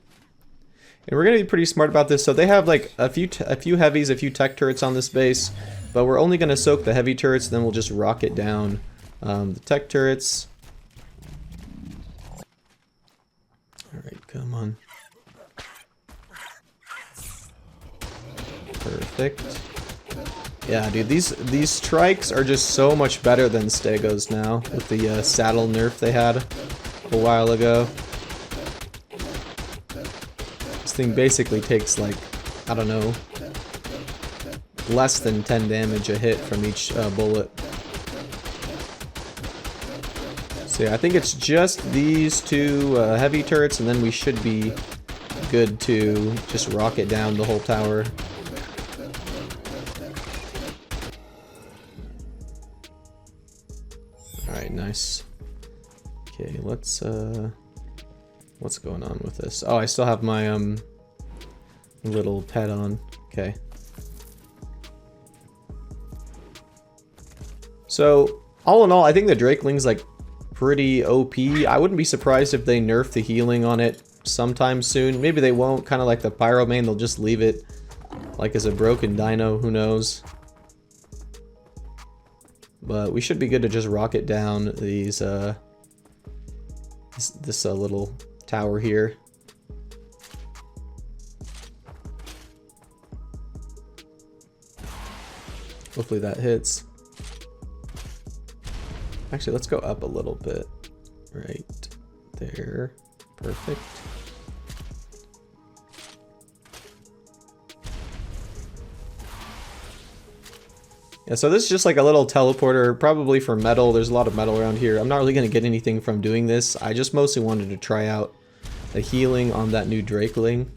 And we're going to be pretty smart about this. So they have like a few heavies, a few tech turrets on this base, but we're only going to soak the heavy turrets, then we'll just rocket down the tech turrets. Alright, come on. Perfect. Yeah, dude, these trikes are just so much better than stegos now with the saddle nerf they had a while ago. This thing basically takes like, I don't know, less than 10 damage a hit from each bullet. So yeah, I think it's just these 2 heavy turrets, and then we should be good to just rocket down the whole tower. Alright, nice. Okay, let's what's going on with this? Oh, I still have my little pet on. Okay. So, all in all, I think the Drakeling's like pretty OP. I wouldn't be surprised if they nerf the healing on it sometime soon. Maybe they won't, kind of like the Pyro main, they'll just leave it like as a broken dino, who knows. But we should be good to just rocket down these this little tower here. Hopefully that hits. Actually, let's go up a little bit. Right there. Perfect. Yeah, so this is just like a little teleporter, probably for metal. There's a lot of metal around here. I'm not really going to get anything from doing this. I just mostly wanted to try out the healing on that new Drakeling.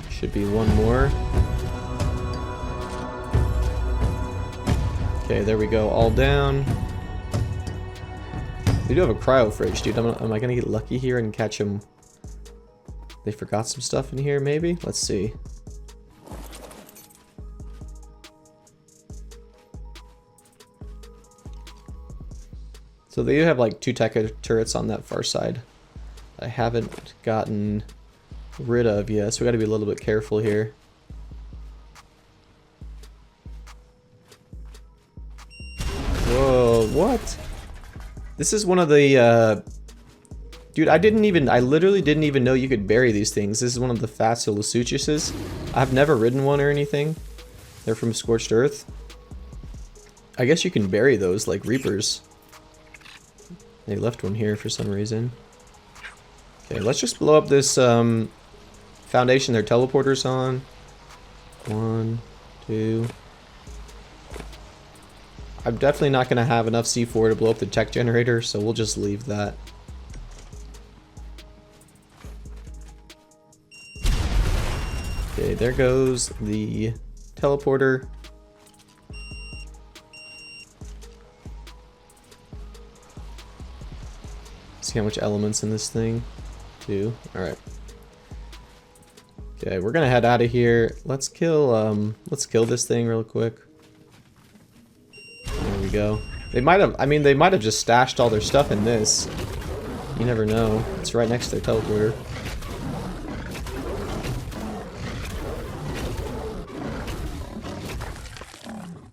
Should be one more. Okay, there we go, all down. We do have a cryo fridge, dude. Am I gonna get lucky here and catch him? They forgot some stuff in here, maybe? Let's see. So they do have like 2 tech turrets on that far side. I haven't gotten rid of yet, so we gotta be a little bit careful here. Whoa, what? This is one of the, dude, I literally didn't even know you could bury these things. This is one of the Fatsolasuchuses. I've never ridden one or anything. They're from Scorched Earth. I guess you can bury those like Reapers. They left one here for some reason. Okay, let's just blow up this foundation their teleporters on. 1, 2. I'm definitely not going to have enough C4 to blow up the tech generator, so we'll just leave that. Okay, there goes the teleporter. see how much element's in this thing. 2. Alright. Okay, we're gonna head out of here. Let's kill this thing real quick. There we go. They might have, I mean, they might have just stashed all their stuff in this. You never know. It's right next to their teleporter.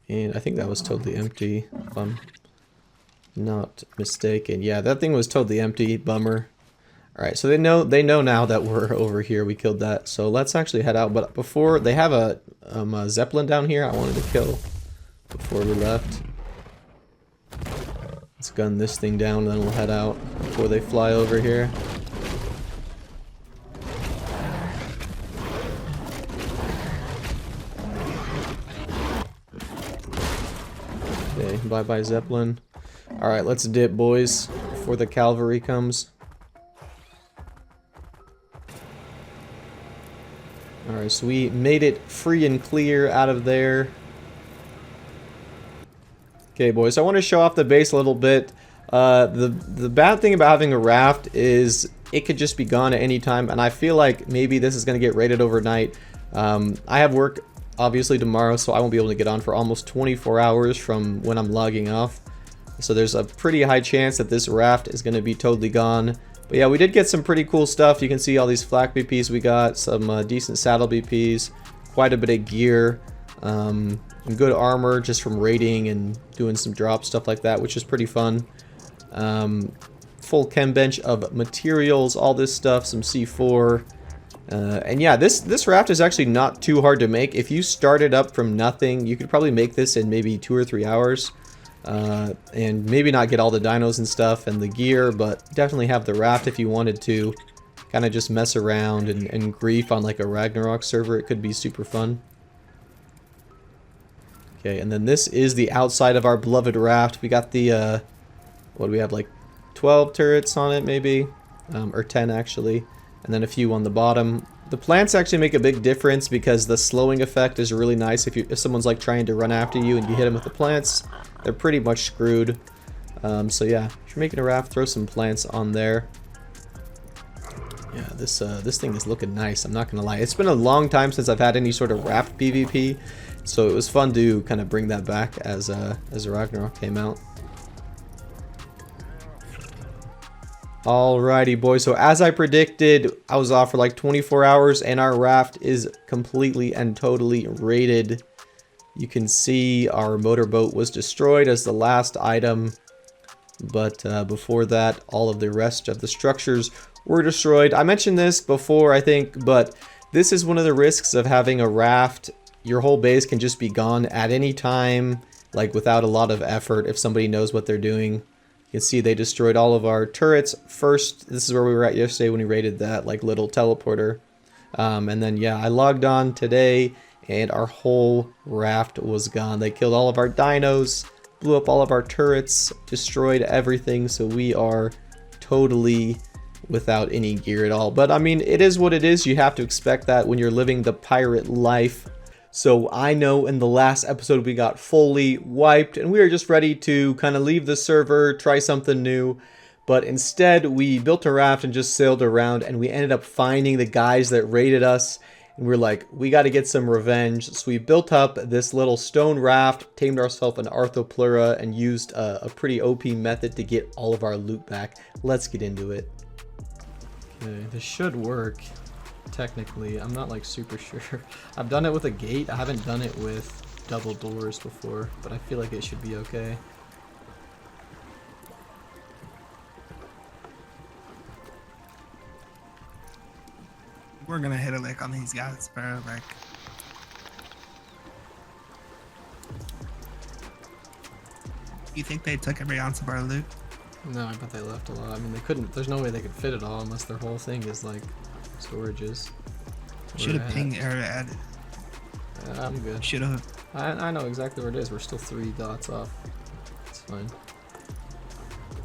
And I think that was totally empty, if I'm not mistaken. Yeah, that thing was totally empty. Bummer. Alright, so they know now that we're over here. We killed that. So let's actually head out. But before, they have a Zeppelin down here I wanted to kill before we left. Let's gun this thing down, then we'll head out before they fly over here. Okay, bye-bye Zeppelin. Alright, let's dip, boys, before the cavalry comes. Alright, so we made it free and clear out of there. Okay, boys, I want to show off the base a little bit. The bad thing about having a raft is it could just be gone at any time, and I feel like maybe this is going to get raided overnight. I have work, obviously, tomorrow, so I won't be able to get on for almost 24 hours from when I'm logging off. So there's a pretty high chance that this raft is going to be totally gone. But yeah, we did get some pretty cool stuff. You can see all these flak BPs we got, some decent saddle BPs, quite a bit of gear. And good armor just from raiding and doing some drop stuff like that, which is pretty fun. Full chem bench of materials, all this stuff, some C4. And yeah, this raft is actually not too hard to make. If you started up from nothing, you could probably make this in maybe 2 or 3 hours. And maybe not get all the dinos and stuff and the gear, but definitely have the raft if you wanted to. Kind of just mess around and grief on like a Ragnarok server. It could be super fun. Okay, and then this is the outside of our beloved raft. We got the, what do we have, like 12 turrets on it maybe? Or 10 actually. And then a few on the bottom. The plants actually make a big difference because the slowing effect is really nice. If someone's like trying to run after you and you hit them with the plants, they're pretty much screwed. So yeah, if you're making a raft, throw some plants on there. Yeah, this thing is looking nice, I'm not gonna lie. It's been a long time since I've had any sort of raft PvP, so it was fun to kind of bring that back as Ragnarok came out. Alrighty, boys, so as I predicted, I was off for like 24 hours and our raft is completely and totally raided. You can see our motorboat was destroyed as the last item, but before that, all of the rest of the structures were destroyed. I mentioned this before, I think, but this is one of the risks of having a raft. Your whole base can just be gone at any time, like without a lot of effort if somebody knows what they're doing. You can see they destroyed all of our turrets first. This is where we were at yesterday when we raided that like little teleporter. And then yeah, I logged on today and our whole raft was gone. They killed all of our dinos, blew up all of our turrets, destroyed everything, so we are totally without any gear at all. But I mean, it is what it is. You have to expect that when you're living the pirate life. So I know in the last episode we got fully wiped and we were just ready to kind of leave the server, try something new. But instead we built a raft and just sailed around and we ended up finding the guys that raided us. And we're like, we got to get some revenge. So we built up this little stone raft, tamed ourselves an Arthropleura, and used a pretty OP method to get all of our loot back. Let's get into it. Okay, this should work. Technically, I'm not like super sure. I've done it with a gate. I haven't done it with double doors before, but I feel like it should be okay. We're gonna hit a lick on these guys, bro. Like, you think they took every ounce of our loot? No, I bet they left a lot. I mean, they couldn't. There's no way they could fit it all unless their whole thing is like storages. Should have pinged or added. I'm good. Should have. I know exactly where it is. We're still 3 dots off. It's fine.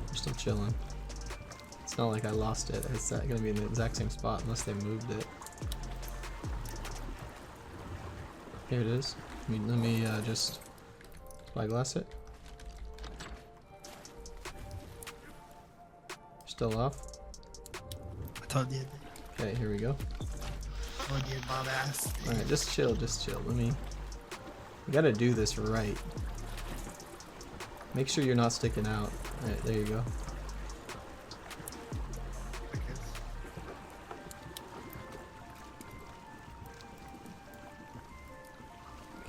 We're still chilling. It's not like I lost it. It's gonna be in the exact same spot unless they moved it. Here it is. Let me just spyglass it. There's still off? I told you. Okay, here we go. I told you, Bob ass. Alright, just chill, just chill. We gotta do this right. Make sure you're not sticking out. Alright, there you go.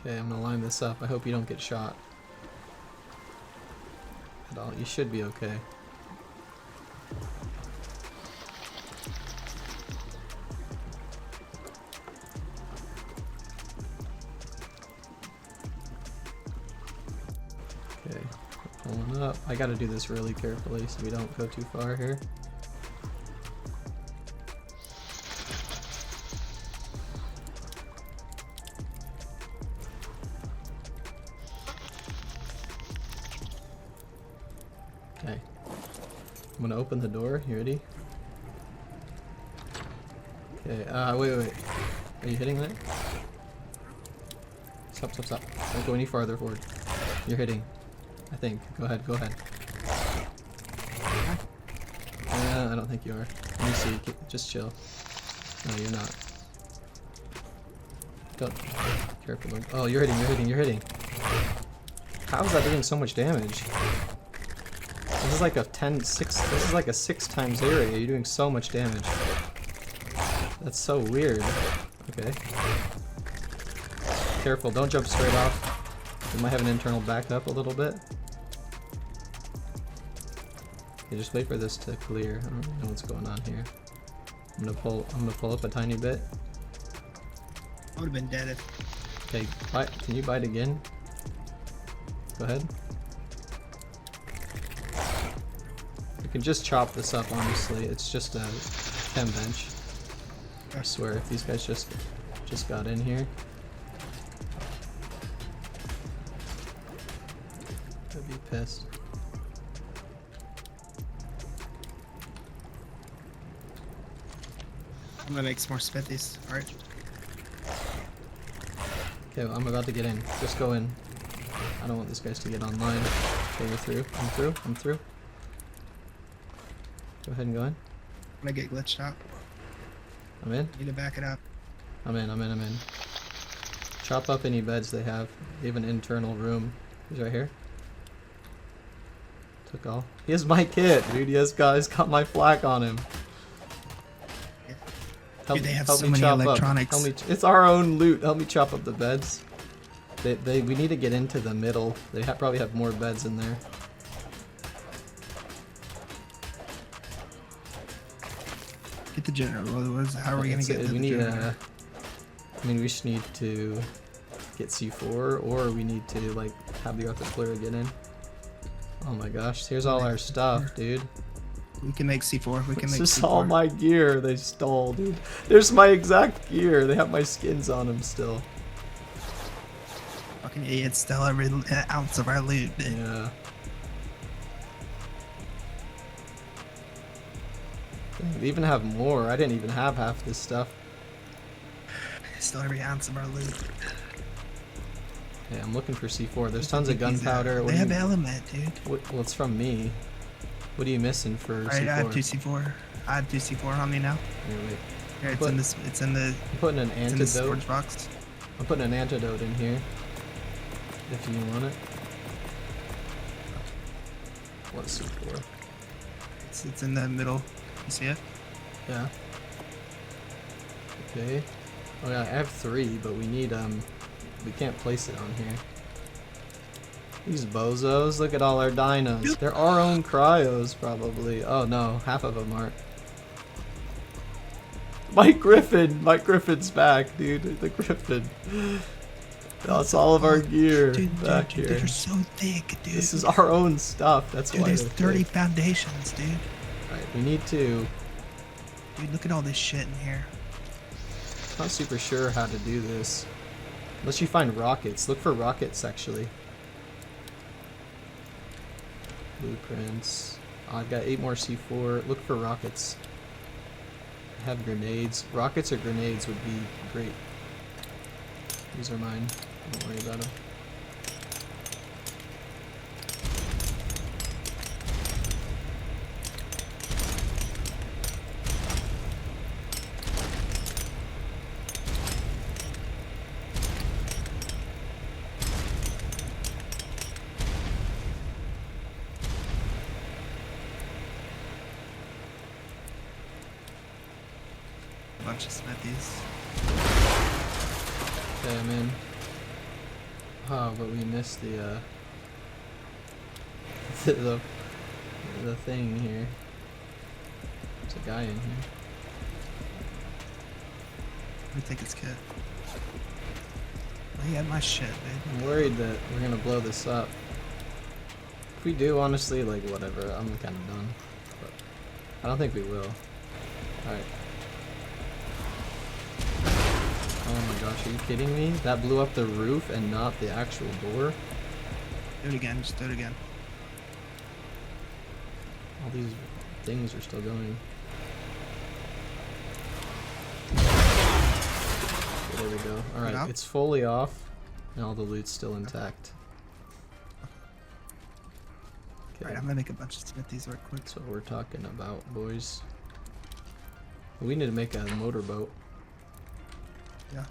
Okay, I'm gonna line this up. I hope you don't get shot at all. You should be okay. Okay, pulling up. I gotta do this really carefully so we don't go too far here. Okay, I'm gonna open the door. You ready? Okay, wait. Are you hitting that? Stop. Don't go any farther forward. You're hitting. I think. Go ahead. I don't think you are. Let me see. Just chill. No, you're not. Don't. Careful. Oh, you're hitting. How is that doing so much damage? This is like a 6. This is like a 6 times area. You're doing so much damage. That's so weird. Okay. Careful. Don't jump straight off. You might have an internal backup a little bit. Okay, just wait for this to clear. I don't really know what's going on here. I'm gonna pull up a tiny bit. I would have been dead if. Okay, bite. Can you bite again? Go ahead. You can just chop this up, honestly. It's just a chem bench. I swear, if these guys just got in here. I'd be pissed. I'm gonna make some more smithies. Alright. Okay, well, I'm about to get in. Just go in. I don't want these guys to get online. Okay, you're through. I'm through. Go ahead and go in. I'm gonna get glitched out. I'm in. Need to back it up. I'm in. Chop up any beds they have. They have an internal room. He's right here. Took all. He has my kit, dude. He's got my flak on him. Dude, they have so many electronics. It's our own loot. Help me chop up the beds. We need to get into the middle. They probably have more beds in there. Get the generator. How are we gonna get the generator? I mean, we just need to get C4, or we need to like have the artillery get in. Oh my gosh! Here's all our stuff, dude. We can make C4. We can make C4. This is all my gear they stole, dude. There's my exact gear. They have my skins on them still. Fucking idiots stole every ounce of our loot, dude. Yeah. They even have more. I didn't even have half this stuff. Stole every ounce of our loot. Yeah, I'm looking for C4. There's tons of gunpowder. They have element, dude. Well, it's from me. What are you missing for C4? Alright, I have 2 C4. I have 2 C4 on me now. Here, wait. Here, it's in the. I'm putting an antidote. In the storage box. I'm putting an antidote in here. If you want it. What's C4? It's in the middle. You see it? Yeah. Okay. Oh yeah, I have 3, but we need we can't place it on here. These bozos, look at all our dinos. They're our own cryos, probably. Oh no, half of them aren't. Mike Griffin's back, dude. The Griffin. That's all of our gear back here. They're so thick, dude. This is our own stuff. That's why. There's 30 foundations, dude. Alright, we need to. Dude, look at all this shit in here. Not super sure how to do this. Unless you find rockets. Look for rockets, actually. Blueprints. Oh, I've got 8 more C4. Look for rockets. I have grenades. Rockets or grenades would be great. These are mine. Don't worry about them. bunch of smithies. Okay, I'm in. Oh, but we missed the the thing here. There's a guy in here. Let me take his kit. Oh, he had my shit, dude. I'm worried that we're gonna blow this up. If we do, honestly, like, whatever, I'm kind of done. But I don't think we will. Alright. Oh my gosh, are you kidding me? That blew up the roof and not the actual door? Do it again, just do it again. All these things are still going. Okay, there we go. Alright, it's fully off, and all the loot's still intact. Okay. Alright, I'm gonna make a bunch of smithies real quick. That's what we're talking about, boys. We need to make a motorboat. Yeah.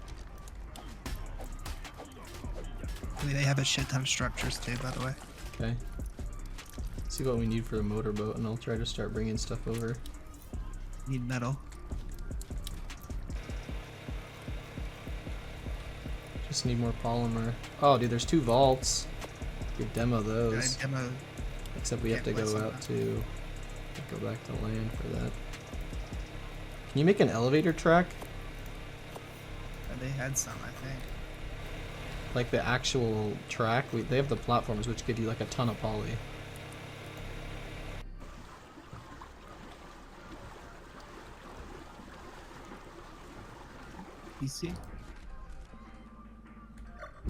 They have a shit ton of structures too, by the way. Okay. See what we need for a motorboat, and I'll try to start bringing stuff over. Need metal. Just need more polymer. Oh, dude, there's 2 vaults. We could demo those. Gotta demo. Except we have to go out to go back to land for that. Can you make an elevator track? They had some, I think. Like the actual track? They have the platforms which give you like a ton of poly. PC?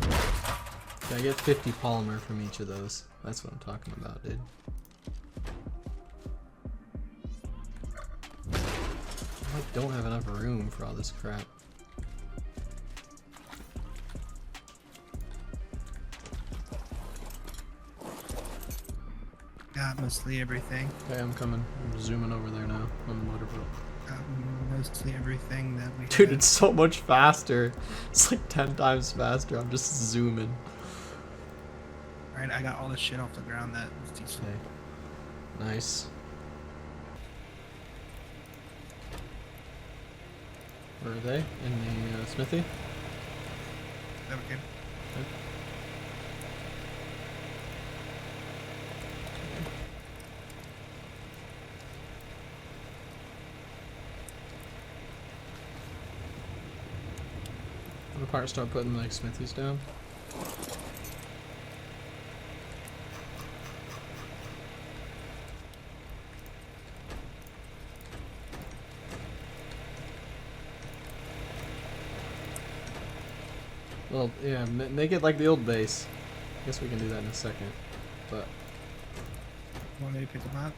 Yeah, I get 50 polymer from each of those. That's what I'm talking about, dude. I don't have enough room for all this crap. Got mostly everything. Okay, I'm coming. I'm zooming over there now on the motorboat. Got mostly everything that we Dude, had. it's so much faster. It's like 10 times faster. I'm just zooming. Alright, I got all the shit off the ground that was decent. Okay. Nice. Where are they? In the smithy? That okay. Okay. I'm gonna start putting like smithies down. Well, yeah, make it like the old base. I guess we can do that in a second. But Want me to pick them up?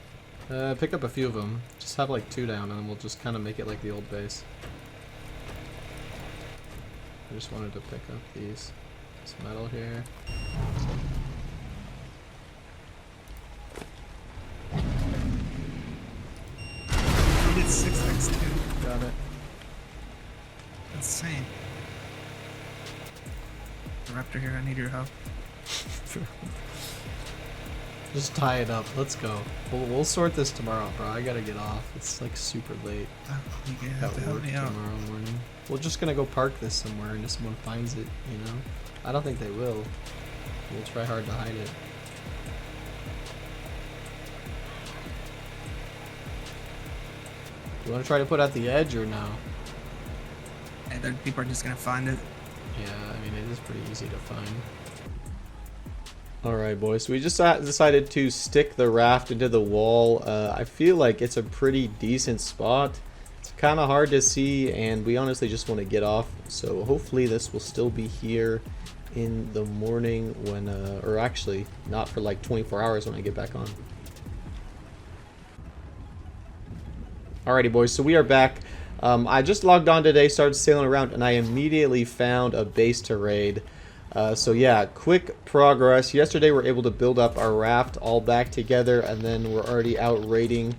pick up a few of them. Just have like 2 down, and we'll just kind of make it like the old base. I just wanted to pick up this metal here. We did 6x2. Got it. Insane. Raptor here, I need your help. Just tie it up. Let's go. We'll sort this tomorrow, bro. I gotta get off. It's like super late. You gonna have At to help work me out. tomorrow morning. We're just gonna go park this somewhere and if someone finds it, you know? I don't think they will. We'll try hard to hide it. You wanna try to put out the edge or no? And then people are just gonna find it. Yeah, I mean, it is pretty easy to find. Alright, boys, so we just decided to stick the raft into the wall. I feel like it's a pretty decent spot. It's kind of hard to see, and we honestly just want to get off. So hopefully this will still be here in the morning when, or actually, not for like 24 hours when I get back on. Alrighty, boys, so we are back. I just logged on today, started sailing around, and I immediately found a base to raid. So yeah, quick progress. Yesterday we were able to build up our raft all back together, and then we're already out raiding.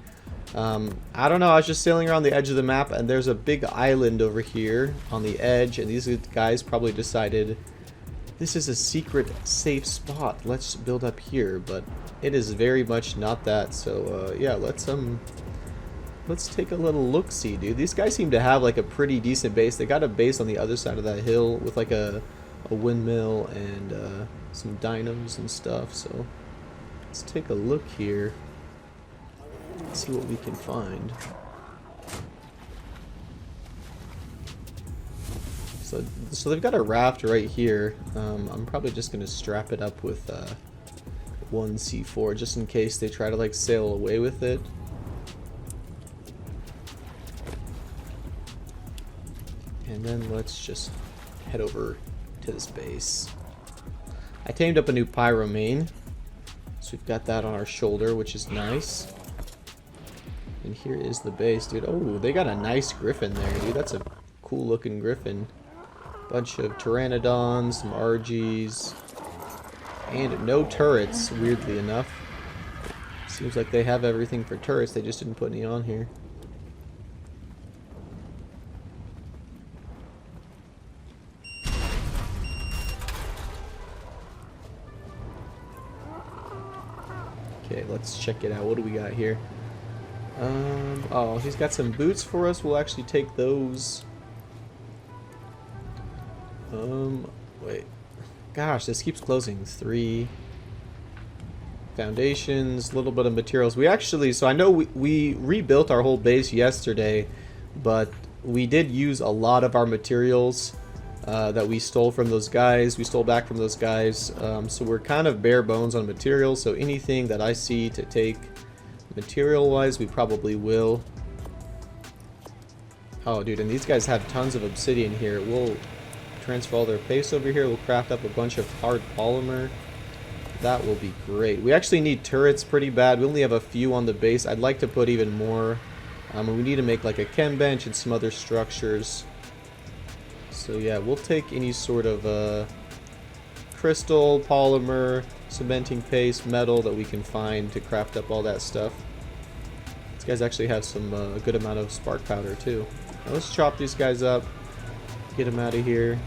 I don't know, I was just sailing around the edge of the map, and there's a big island over here on the edge, and these guys probably decided this is a secret safe spot. Let's build up here, but it is very much not that. So yeah, let's let's take a little look-see, dude. These guys seem to have like a pretty decent base. They got a base on the other side of that hill with like a windmill and some dinos and stuff. So let's take a look here. Let's see what we can find. So they've got a raft right here. I'm probably just gonna strap it up with one C4 just in case they try to like sail away with it. And then let's just head over to this base. I tamed up a new pyro main, so we've got that on our shoulder, which is nice. And here is the base, dude. Oh, they got a nice griffin there, dude. That's a cool looking griffin. Bunch of pteranodons, some RGs, and no turrets, weirdly enough. Seems like they have everything for turrets, they just didn't put any on here. Okay, let's check it out. What do we got here? Oh, he's got some boots for us. We'll actually take those. Wait. Gosh, this keeps closing. 3 foundations, a little bit of materials. We actually, so I know we rebuilt our whole base yesterday, but we did use a lot of our materials that we stole from those guys. We stole back from those guys. So we're kind of bare bones on materials. So anything that I see to take material-wise, we probably will. Oh, dude, and these guys have tons of obsidian here. We'll transfer all their paste over here. We'll craft up a bunch of hard polymer. That will be great. We actually need turrets pretty bad. We only have a few on the base. I'd like to put even more. And we need to make like a chem bench and some other structures. So yeah, we'll take any sort of crystal, polymer, cementing paste, metal that we can find to craft up all that stuff. These guys actually have some a good amount of spark powder too. Now let's chop these guys up, get them out of here.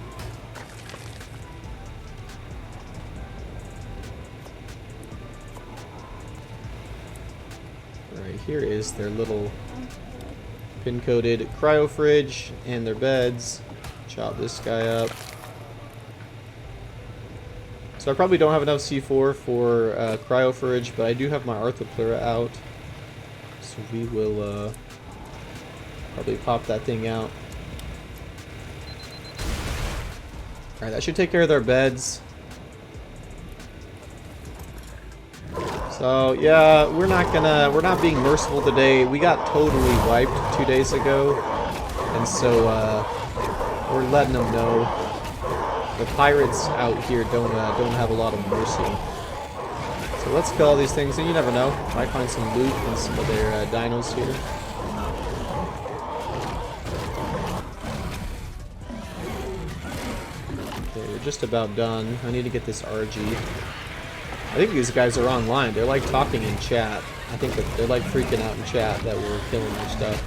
Right here is their little pin-coated cryo fridge and their beds. Chop this guy up. So I probably don't have enough C4 for cryo fridge, but I do have my Arthropleura out. So we will probably pop that thing out. Alright, that should take care of their beds. So yeah, we're not being merciful today. We got totally wiped 2 days ago, and so we're letting them know the pirates out here don't have a lot of mercy. So let's kill all these things, and you never know, might find some loot and some of their dinos here. Okay, we're just about done. I need to get this RG. I think these guys are online. They're like talking in chat. I think that they're like freaking out in chat that we're killing their stuff.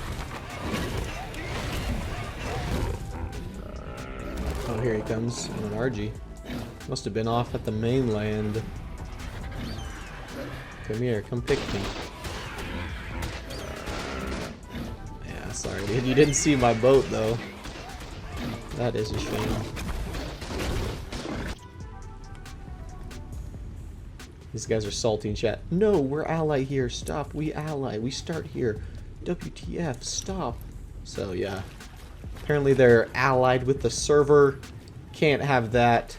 Oh, here he comes on an RG. Must have been off at the mainland. Come here, come pick me. Yeah, sorry, dude. You didn't see my boat though. That is a shame. These guys are salty in chat. No, we're ally here. Stop. We ally. We start here. WTF. Stop. So, yeah. Apparently they're allied with the server. Can't have that.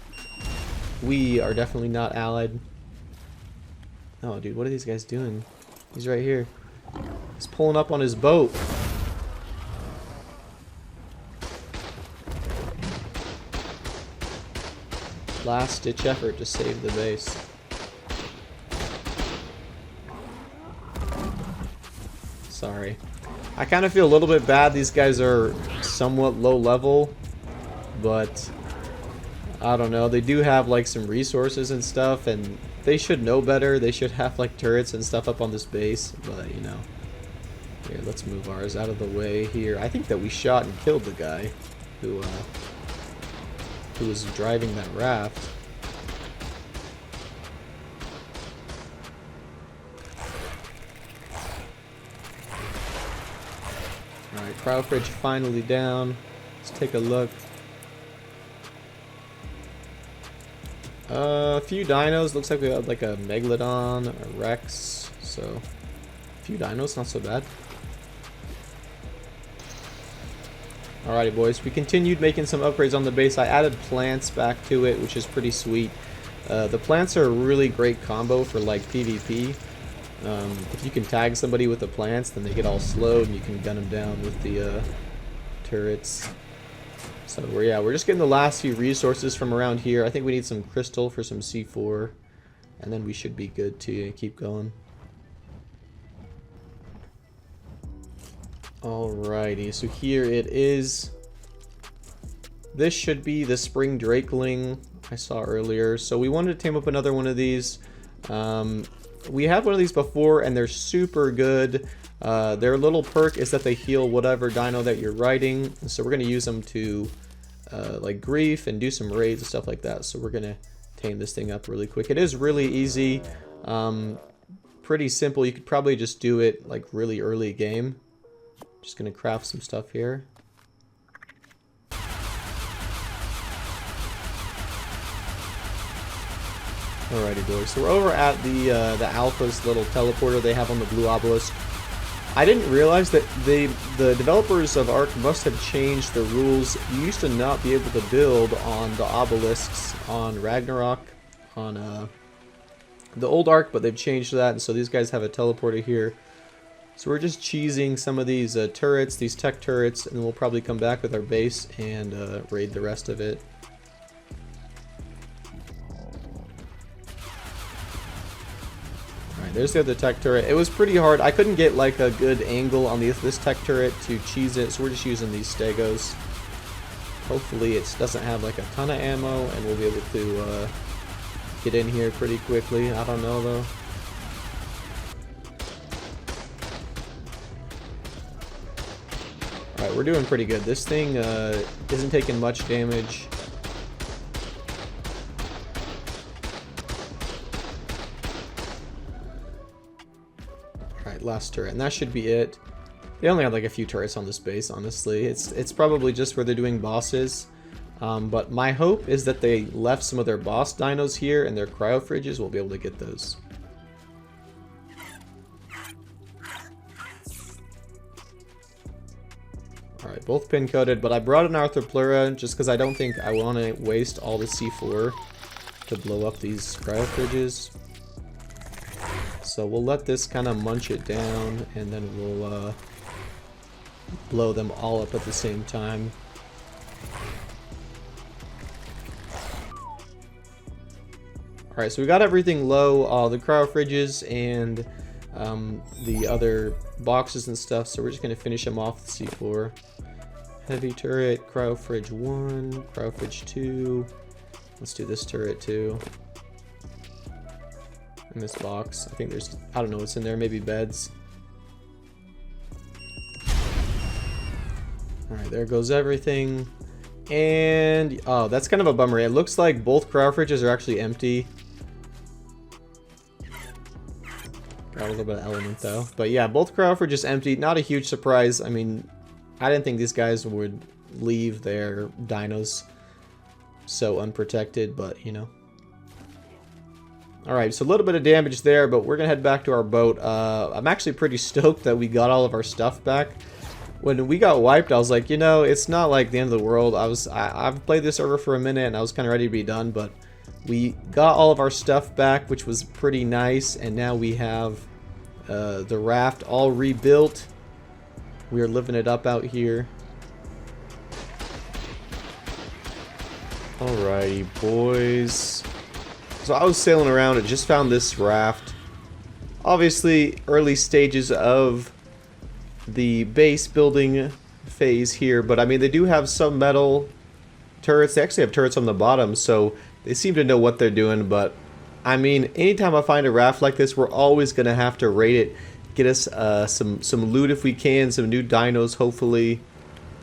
We are definitely not allied. Oh, dude. What are these guys doing? He's right here. He's pulling up on his boat. Last-ditch effort to save the base. Sorry. I kind of feel a little bit bad. These guys are somewhat low level, but I don't know. They do have like some resources and stuff, and they should know better. They should have like turrets and stuff up on this base, but you know. Here, let's move ours out of the way here. I think that we shot and killed the guy who was driving that raft. Cryo fridge finally down. Let's take a look. A few dinos. Looks like we have like a Megalodon, a Rex. So, a few dinos, not so bad. Alrighty, boys. We continued making some upgrades on the base. I added plants back to it, which is pretty sweet. The plants are a really great combo for like PvP. If you can tag somebody with the plants, then they get all slowed and you can gun them down with the turrets. So we're just getting the last few resources from around here. I think we need some crystal for some C4, and then we should be good to keep going. Alrighty, so here it is. This should be the spring Drakeling I saw earlier. So we wanted to tame up another one of these. We had one of these before and they're super good. Their little perk is that they heal whatever dino that you're riding. So we're going to use them to like grief and do some raids and stuff like that. So we're going to tame this thing up really quick. It is really easy. Pretty simple. You could probably just do it like really early game. Just going to craft some stuff here. Alrighty, boys. So we're over at the Alpha's little teleporter they have on the blue obelisk. I didn't realize that the developers of Ark must have changed the rules. You used to not be able to build on the obelisks on Ragnarok, on the old Ark, but they've changed that, and so these guys have a teleporter here. So we're just cheesing some of these turrets, these tech turrets, and then we'll probably come back with our base and raid the rest of it. Alright, there's the other tech turret. It was pretty hard. I couldn't get like a good angle on this tech turret to cheese it, so we're just using these stegos. Hopefully it doesn't have like a ton of ammo, and we'll be able to get in here pretty quickly. I don't know though. Alright, we're doing pretty good. This thing isn't taking much damage. Alright, last turret. And that should be it. They only have like a few turrets on this base, honestly. It's probably just where they're doing bosses. But my hope is that they left some of their boss dinos here and their cryo fridges. We'll be able to get those. Alright, both pin coded, but I brought an Arthropleura just because I don't think I want to waste all the C4 to blow up these cryo fridges. So we'll let this kind of munch it down, and then we'll blow them all up at the same time. Alright, so we got everything low, the cryo fridges and the other boxes and stuff, so we're just going to finish them off with C4. Heavy turret, cryo fridge 1, cryo fridge 2. Let's do this turret too. In this box, I think there's, I don't know what's in there, maybe beds. Alright, there goes everything. And, oh, that's kind of a bummer. It looks like both cryo fridges are actually empty. Got a little bit of element though. But yeah, both cryo fridges empty. Not a huge surprise. I mean, I didn't think these guys would leave their dinos so unprotected, but you know. Alright, so a little bit of damage there, but we're going to head back to our boat. I'm actually pretty stoked that we got all of our stuff back. When we got wiped, I was like, you know, it's not like the end of the world. I've played this server for a minute and I was kind of ready to be done, but we got all of our stuff back, which was pretty nice, and now we have the raft all rebuilt. We are living it up out here. Alrighty, boys. So I was sailing around and just found this raft. Obviously, early stages of the base building phase here, but I mean, they do have some metal turrets. They actually have turrets on the bottom, so they seem to know what they're doing. But I mean, anytime I find a raft like this, we're always gonna have to raid it, get us some loot if we can, some new dinos hopefully.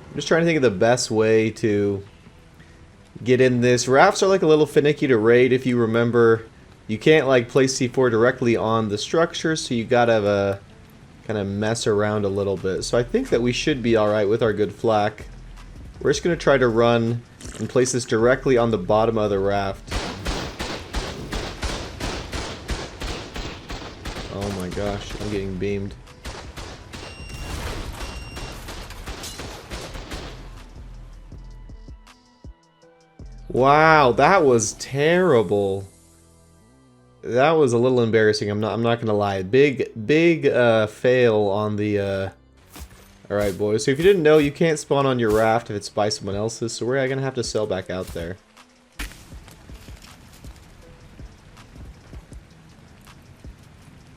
I'm just trying to think of the best way to get in this. Rafts are like a little finicky to raid. If you remember, you can't like place C4 directly on the structure, so you gotta kind of mess around a little bit. So I think that we should be alright with our good flak. We're just going to try to run and place this directly on the bottom of the raft. Oh my gosh, I'm getting beamed. Wow, that was terrible. That was a little embarrassing. I'm not gonna lie. Big fail on the. All right, boys. So if you didn't know, you can't spawn on your raft if it's by someone else's. So we're gonna have to sail back out there.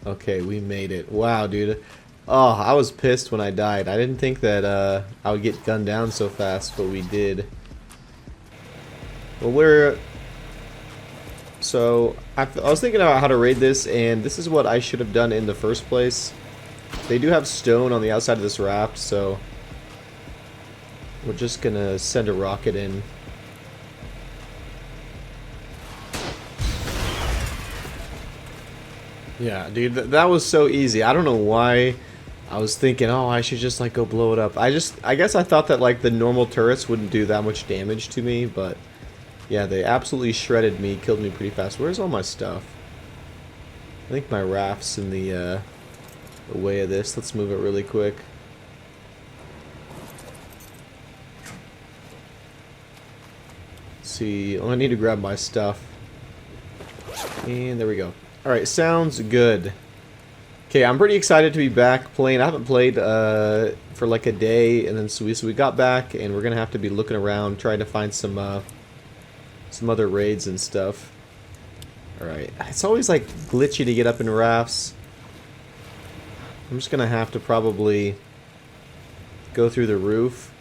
Okay, we made it. Wow, dude. Oh, I was pissed when I died. I didn't think that I would get gunned down so fast, but we did. Well, so I was thinking about how to raid this, and this is what I should have done in the first place. They do have stone on the outside of this raft, so we're just gonna send a rocket in. Yeah, dude, that was so easy. I don't know why I was thinking, oh, I should just like go blow it up. I guess I thought that like the normal turrets wouldn't do that much damage to me, but yeah, they absolutely shredded me, killed me pretty fast. Where's all my stuff? I think my raft's in the way of this. Let's move it really quick. Let's see, oh, I need to grab my stuff. And there we go. Alright, sounds good. Okay, I'm pretty excited to be back playing. I haven't played for like a day, and then so we got back, and we're gonna have to be looking around, trying to find some other raids and stuff. Alright, it's always like glitchy to get up in rafts. I'm just gonna have to probably go through the roof.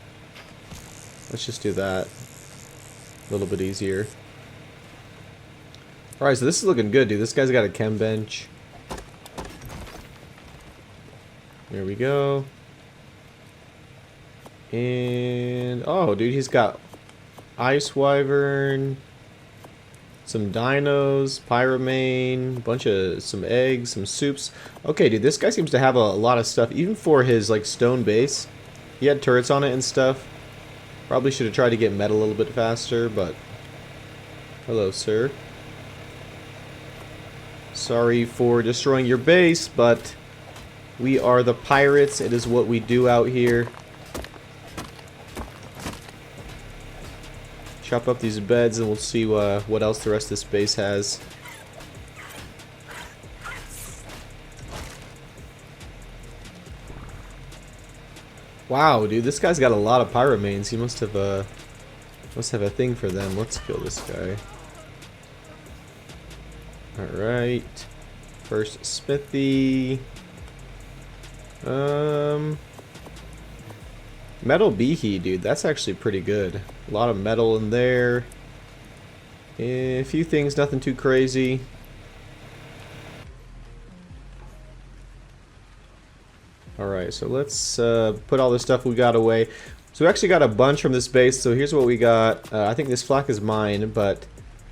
Let's just do that. A little bit easier. Alright, so this is looking good, dude. This guy's got a chem bench. There we go. And oh, dude, he's got ice wyvern, some dinos, pyromane, some eggs, some soups. Okay, dude, this guy seems to have a lot of stuff, even for his like stone base. He had turrets on it and stuff. Probably should have tried to get metal a little bit faster, but hello, sir. Sorry for destroying your base, but we are the pirates. It is what we do out here. Chop up these beds and we'll see what else the rest of this base has. Wow, dude, this guy's got a lot of pyromanes. He must have a thing for them. Let's kill this guy. Alright. First smithy. Metal behe, dude. That's actually pretty good. A lot of metal in there. A few things, nothing too crazy. Alright, so let's put all this stuff we got away. So we actually got a bunch from this base, so here's what we got. I think this flak is mine, but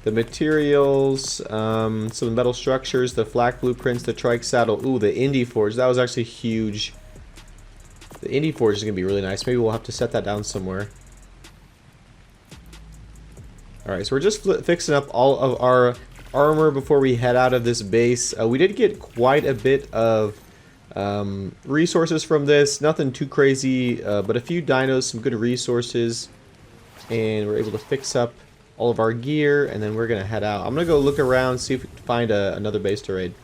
the materials, some metal structures, the flak blueprints, the trike saddle. Ooh, the indie forge. That was actually huge. The indie forge is going to be really nice. Maybe we'll have to set that down somewhere. Alright, so we're just fixing up all of our armor before we head out of this base. We did get quite a bit of resources from this. Nothing too crazy, but a few dinos, some good resources. And we're able to fix up all of our gear, and then we're gonna head out. I'm gonna go look around, see if we can find another base to raid.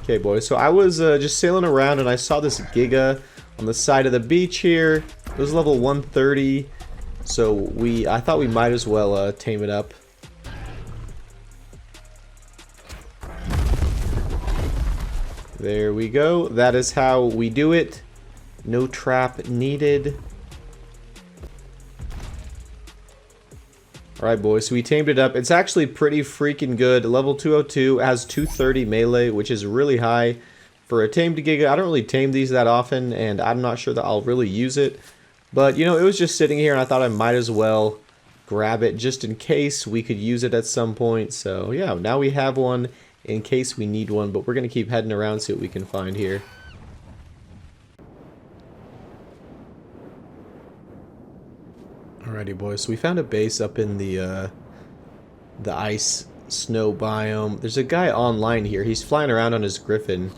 Okay, boys, so I was just sailing around and I saw this Giga on the side of the beach here. It was level 130, so I thought we might as well tame it up. There we go. That is how we do it. No trap needed. Alright, boys, so we tamed it up. It's actually pretty freaking good. Level 202 has 230 melee, which is really high for a tamed Giga. I don't really tame these that often, and I'm not sure that I'll really use it. But, you know, it was just sitting here, and I thought I might as well grab it just in case we could use it at some point. So, yeah, now we have one, in case we need one, but we're gonna keep heading around, see what we can find here. Alrighty, boys, so we found a base up in the ice snow biome. There's a guy online here. He's flying around on his griffin.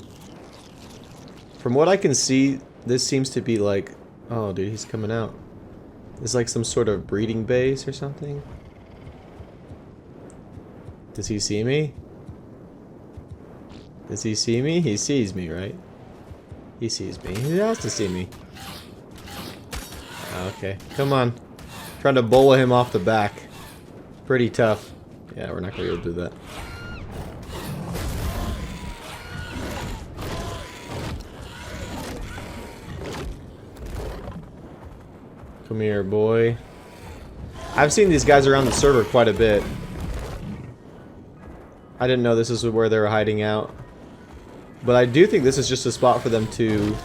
From what I can see, this seems to be like... Oh, dude, he's coming out. It's like some sort of breeding base or something. Does he see me? Does he see me? He sees me, right? He sees me. He has to see me. Okay, come on. Trying to bola him off the back. Pretty tough. Yeah, we're not gonna be able to do that. Come here, boy. I've seen these guys around the server quite a bit. I didn't know this is where they were hiding out. But I do think this is just a spot for them to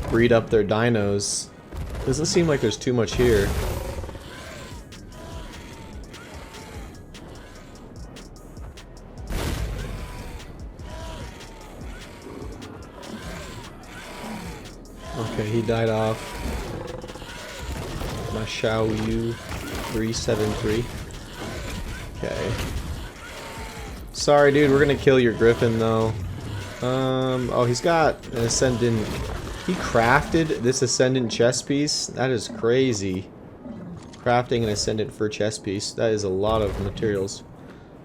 breed up their dinos. Doesn't seem like there's too much here. Okay, he died off. My Xiao Yu 373. Okay. Sorry, dude, we're gonna kill your griffin though. Oh, he's got an Ascendant. He crafted this Ascendant chest piece. That is crazy. Crafting an Ascendant for chest piece. That is a lot of materials.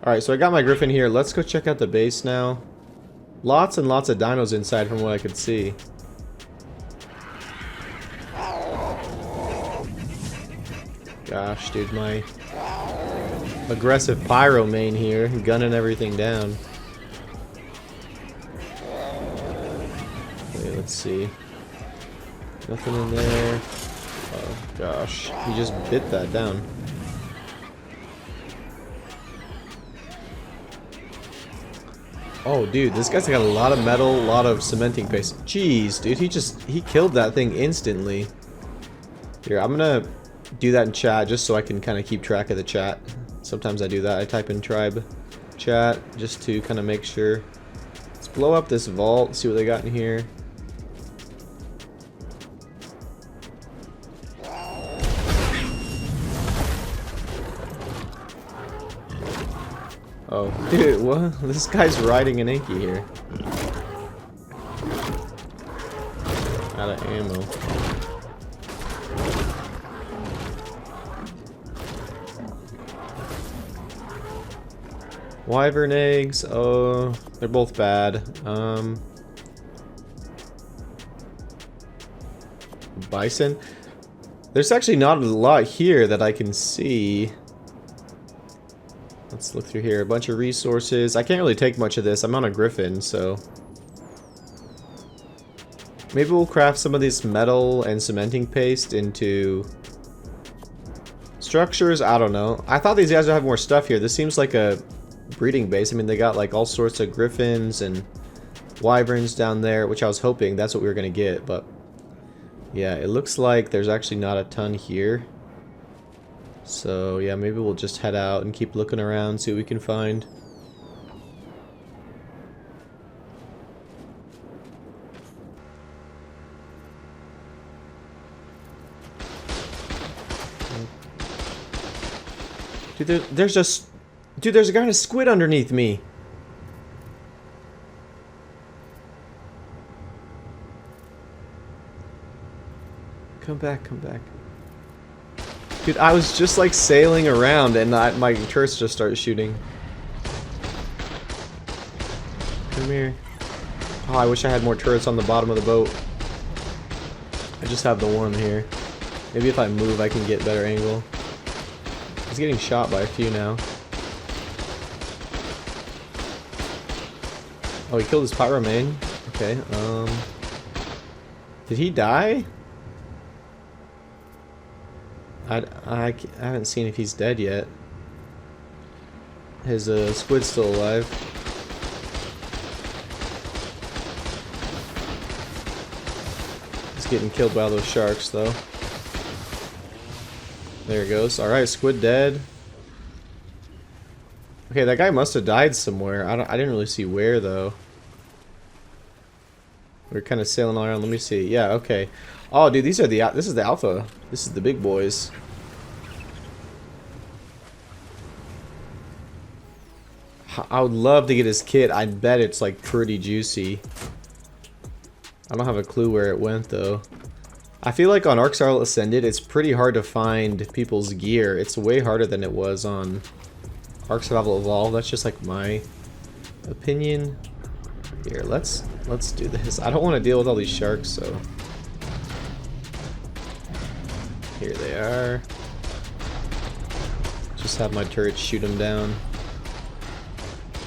Alright, so I got my griffin here. Let's go check out the base now. Lots and lots of dinos inside from what I could see. Gosh, dude, my aggressive pyro main here, gunning everything down. Okay, let's see. Nothing in there. Oh gosh, he just bit that down. Oh dude, this guy's got a lot of metal, a lot of cementing paste. Jeez, dude, he killed that thing instantly. Here, I'm gonna do that in chat just so I can kind of keep track of the chat. Sometimes I do that. I type in tribe chat just to kind of make sure. Let's blow up this vault, see what they got in here. Oh, dude, what? This guy's riding an Inky here. Out of ammo. Wyvern eggs, oh, they're both bad. Bison? There's actually not a lot here that I can see. Let's look through here. A bunch of resources. I can't really take much of this. I'm on a griffin, so... Maybe we'll craft some of this metal and cementing paste into... structures? I don't know. I thought these guys would have more stuff here. This seems like a breeding base. I mean, they got like all sorts of griffins and wyverns down there, which I was hoping that's what we were going to get, but... Yeah, it looks like there's actually not a ton here. So, yeah, maybe we'll just head out and keep looking around, see what we can find. Dude, there's a guy in a squid underneath me. Come back, come back. Dude, I was just like sailing around and my turrets just started shooting. Come here. Oh, I wish I had more turrets on the bottom of the boat. I just have the one here. Maybe if I move I can get better angle. He's getting shot by a few now. Oh, he killed his pyro main. Okay, did he die? I haven't seen if he's dead yet. His squid's still alive. He's getting killed by all those sharks though. There it goes. Alright, squid dead. Okay, that guy must have died somewhere. I didn't really see where though. We're kind of sailing all around. Let me see. Yeah, okay. Oh, dude, this is the alpha. This is the big boys. I would love to get his kit. I bet it's like pretty juicy. I don't have a clue where it went though. I feel like on Ark Survival Ascended, it's pretty hard to find people's gear. It's way harder than it was on Ark Survival Evolved. That's just like my opinion. Here, let's do this. I don't want to deal with all these sharks, so here they are. Just have my turrets shoot them down.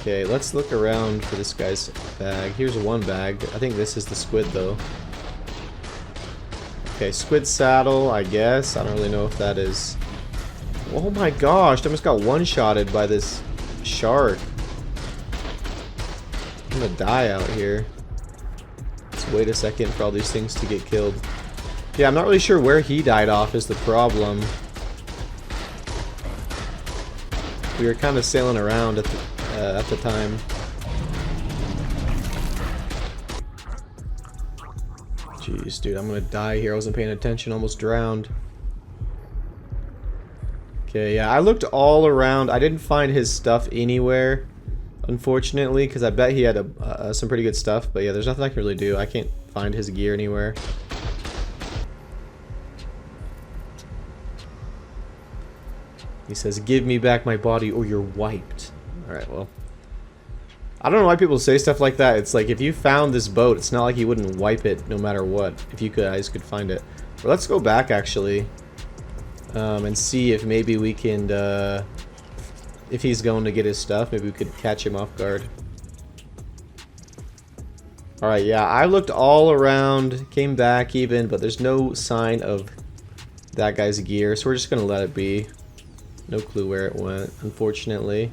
Okay, let's look around for this guy's bag. Here's one bag. I think this is the squid though. Okay, squid saddle, I guess. I don't really know if that is... Oh my gosh, I almost got one-shotted by this shark. I'm gonna die out here. Let's wait a second for all these things to get killed. Yeah, I'm not really sure where he died off is the problem. We were kind of sailing around at the time. Jeez, dude, I'm gonna die here. I wasn't paying attention, almost drowned. Okay, yeah, I looked all around. I didn't find his stuff anywhere, unfortunately, because I bet he had some pretty good stuff. But yeah, there's nothing I can really do. I can't find his gear anywhere. He says, "Give me back my body or you're wiped." Alright, well. I don't know why people say stuff like that. It's like, if you found this boat, it's not like you wouldn't wipe it no matter what. If you guys could find it. But let's go back, actually. And see if maybe we can, if he's going to get his stuff, maybe we could catch him off guard. Alright, yeah, I looked all around, came back even, but there's no sign of that guy's gear, so we're just going to let it be. No clue where it went, unfortunately.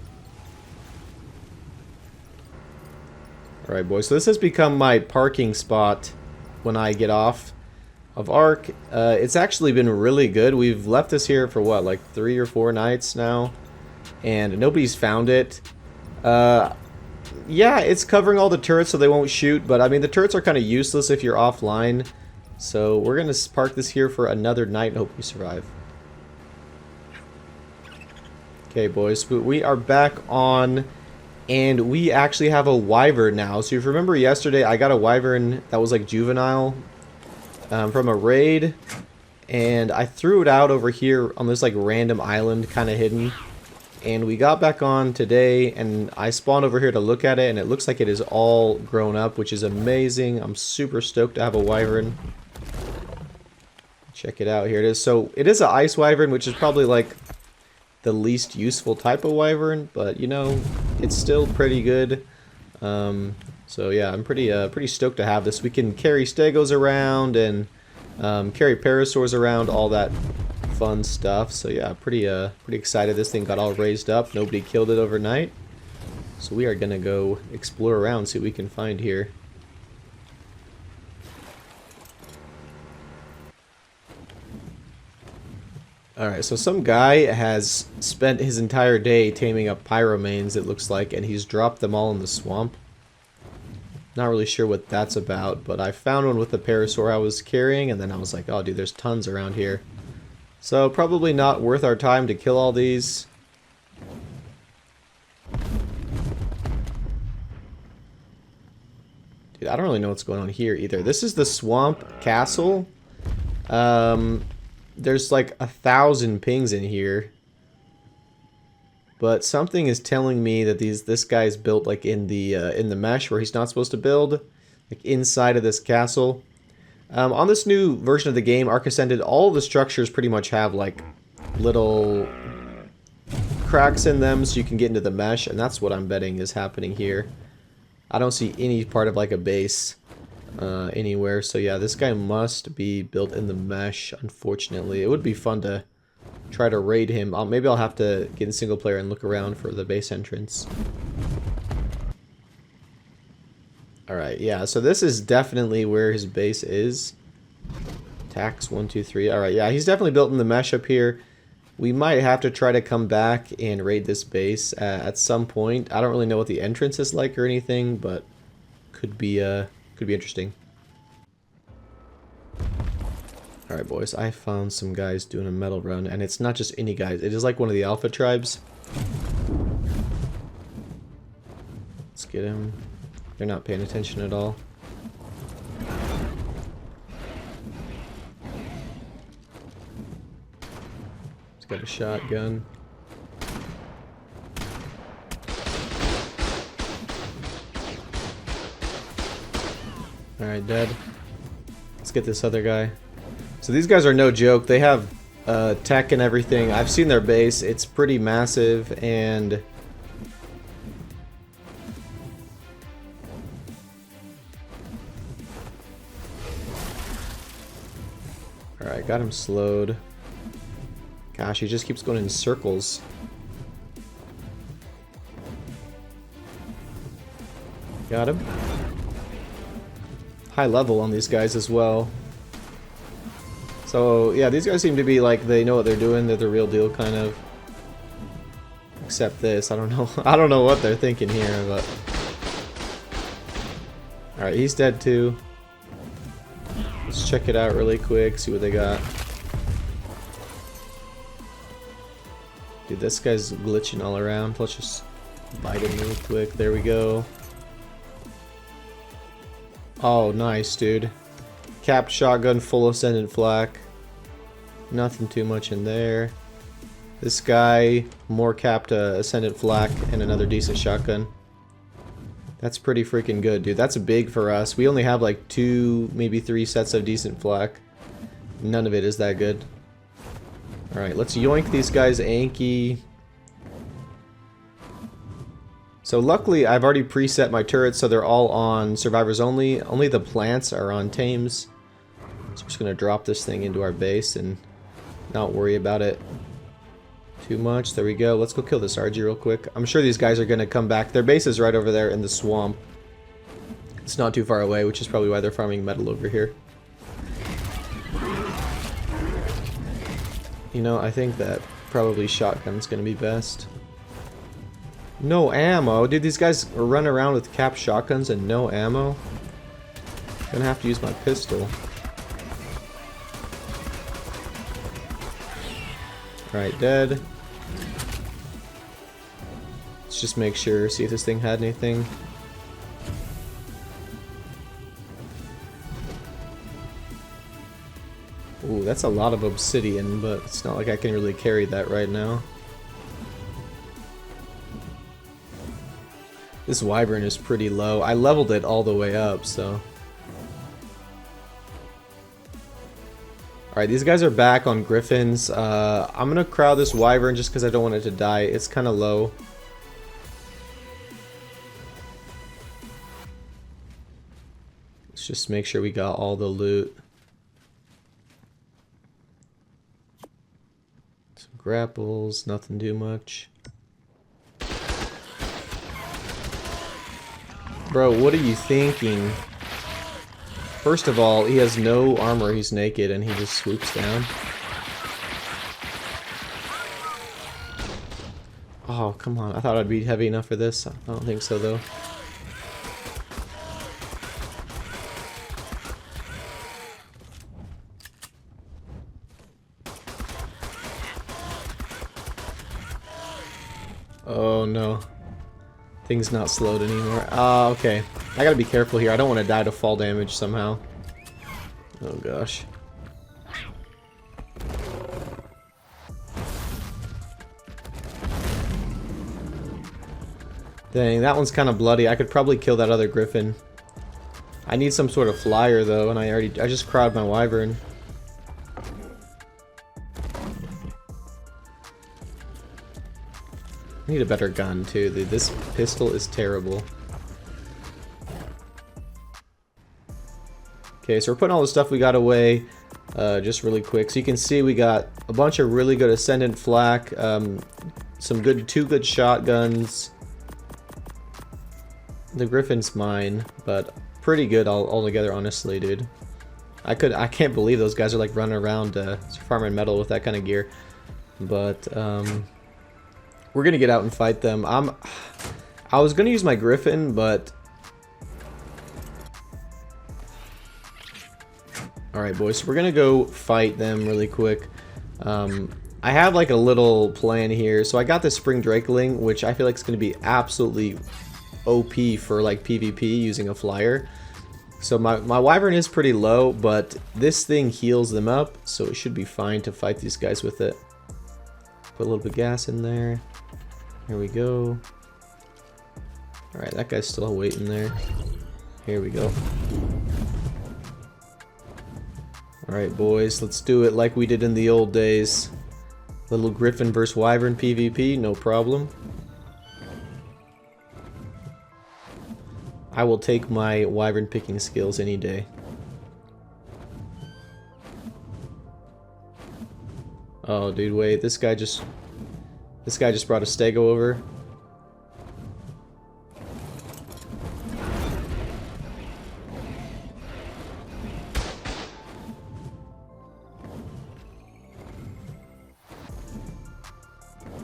Alright, boys, so this has become my parking spot when I get off of Ark. It's actually been really good. We've left this here for what, like 3 or 4 nights now, and nobody's found it. Yeah, it's covering all the turrets so they won't shoot, but I mean, the turrets are kind of useless if you're offline. So we're going to park this here for another night and hope we survive. Okay, boys, but we are back on, and we actually have a wyvern now. So if you remember yesterday, I got a wyvern that was like juvenile from a raid, and I threw it out over here on this like random island kind of hidden. And we got back on today, and I spawned over here to look at it, and it looks like it is all grown up, which is amazing. I'm super stoked to have a wyvern. Check it out. Here it is. So it is an ice wyvern, which is probably like the least useful type of wyvern, but you know, it's still pretty good. So yeah, I'm pretty stoked to have this. We can carry stegos around and carry parasaurs around, all that fun stuff. So yeah, pretty excited. This thing got all raised up. Nobody killed it overnight. So we are gonna go explore around, see what we can find here. Alright, so some guy has spent his entire day taming up pyromanes, it looks like, and he's dropped them all in the swamp. Not really sure what that's about, but I found one with the parasaur I was carrying, and then I was like, oh dude, there's tons around here. So probably not worth our time to kill all these. Dude, I don't really know what's going on here either. This is the swamp castle. There's like 1,000 pings in here, but something is telling me that this guy's built like in the mesh where he's not supposed to build, like inside of this castle. On this new version of the game, Ark Ascended, all of the structures pretty much have like little cracks in them so you can get into the mesh, and that's what I'm betting is happening here. I don't see any part of like a base anywhere, so yeah, this guy must be built in the mesh, unfortunately. It would be fun to try to raid him. Maybe I'll have to get in single player and look around for the base entrance. Alright, yeah, so this is definitely where his base is. Tax 1, 2, 3. Alright, yeah, he's definitely built in the mesh up here. We might have to try to come back and raid this base at some point. I don't really know what the entrance is like or anything, but could be interesting. Alright boys, I found some guys doing a metal run, and it's not just any guys, it is like one of the alpha tribes. Let's get him. They're not paying attention at all. He's got a shotgun. Alright, dead. Let's get this other guy. So these guys are no joke. They have tech and everything. I've seen their base. It's pretty massive, and alright, got him slowed. Gosh, he just keeps going in circles. Got him. High level on these guys as well. So yeah, these guys seem to be like they know what they're doing. They're the real deal, kind of. Except this, I don't know. I don't know what they're thinking here, but all right, he's dead too. Let's check it out really quick. See what they got. Dude, this guy's glitching all around. Let's just bite him really quick. There we go. Oh, nice, dude. Capped shotgun, full ascendant flak. Nothing too much in there. This guy, more capped ascendant flak and another decent shotgun. That's pretty freaking good, dude. That's big for us. We only have like 2, maybe 3 sets of decent flak. None of it is that good. Alright, let's yoink these guys Anki. So luckily I've already preset my turrets so they're all on survivors only. Only the plants are on tames. So we're just going to drop this thing into our base and not worry about it too much. There we go. Let's go kill this RG real quick. I'm sure these guys are going to come back. Their base is right over there in the swamp. It's not too far away, which is probably why they're farming metal over here. You know, I think that probably shotgun's going to be best. No ammo? Dude, these guys run around with capped shotguns and no ammo? Gonna have to use my pistol. Alright, dead. Let's just make sure, see if this thing had anything. Ooh, that's a lot of obsidian, but it's not like I can really carry that right now. This wyvern is pretty low. I leveled it all the way up, so. Alright, these guys are back on griffins. I'm gonna crowd this wyvern just because I don't want it to die. It's kind of low. Let's just make sure we got all the loot. Some grapples, nothing too much. Bro, what are you thinking? First of all, he has no armor, he's naked, and he just swoops down. Oh, come on. I thought I'd be heavy enough for this. I don't think so, though. Oh, no. Thing's not slowed anymore. Okay. I gotta be careful here. I don't want to die to fall damage somehow. Oh gosh. Dang, that one's kind of bloody. I could probably kill that other griffin. I need some sort of flyer though, and I just crowd my wyvern. I need a better gun too, dude. This pistol is terrible. Okay, so we're putting all the stuff we got away just really quick. So you can see we got a bunch of really good Ascendant flak, two good shotguns. The Griffin's mine, but pretty good all together, honestly, dude. I can't believe those guys are like running around farming metal with that kind of gear. But we're gonna get out and fight them. I was gonna use my Griffin, but alright boys, so we're gonna go fight them really quick. I have like a little plan here. So I got this Spring Drakeling, which I feel like is gonna be absolutely OP for like PvP using a flyer. So my Wyvern is pretty low, but this thing heals them up, so it should be fine to fight these guys with it. Put a little bit of gas in there. Here we go. Alright, that guy's still waiting there. Here we go. Alright boys, let's do it like we did in the old days. Little Griffin vs Wyvern PvP, no problem. I will take my Wyvern picking skills any day. Oh dude, wait, this guy just brought a stego over.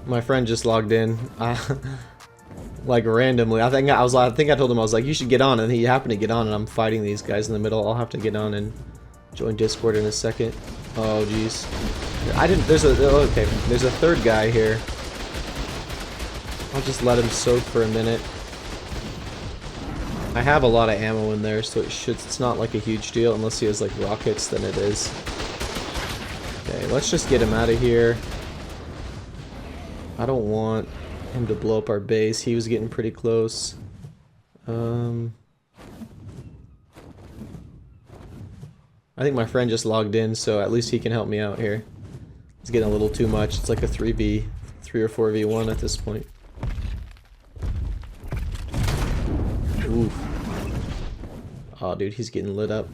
My friend just logged in, like randomly. I think I told him, I was like, you should get on, and he happened to get on, and I'm fighting these guys in the middle. I'll have to get on and join Discord in a second. Oh jeez, there's a third guy here. I'll just let him soak for a minute. I have a lot of ammo in there, so it's not like a huge deal unless he has like rockets. Then it is. Okay, let's just get him out of here. I don't want him to blow up our base. He was getting pretty close. I think my friend just logged in, so at least he can help me out here. It's getting a little too much. It's like a 3 or 4v1 at this point. Oof. Oh, dude, he's getting lit up.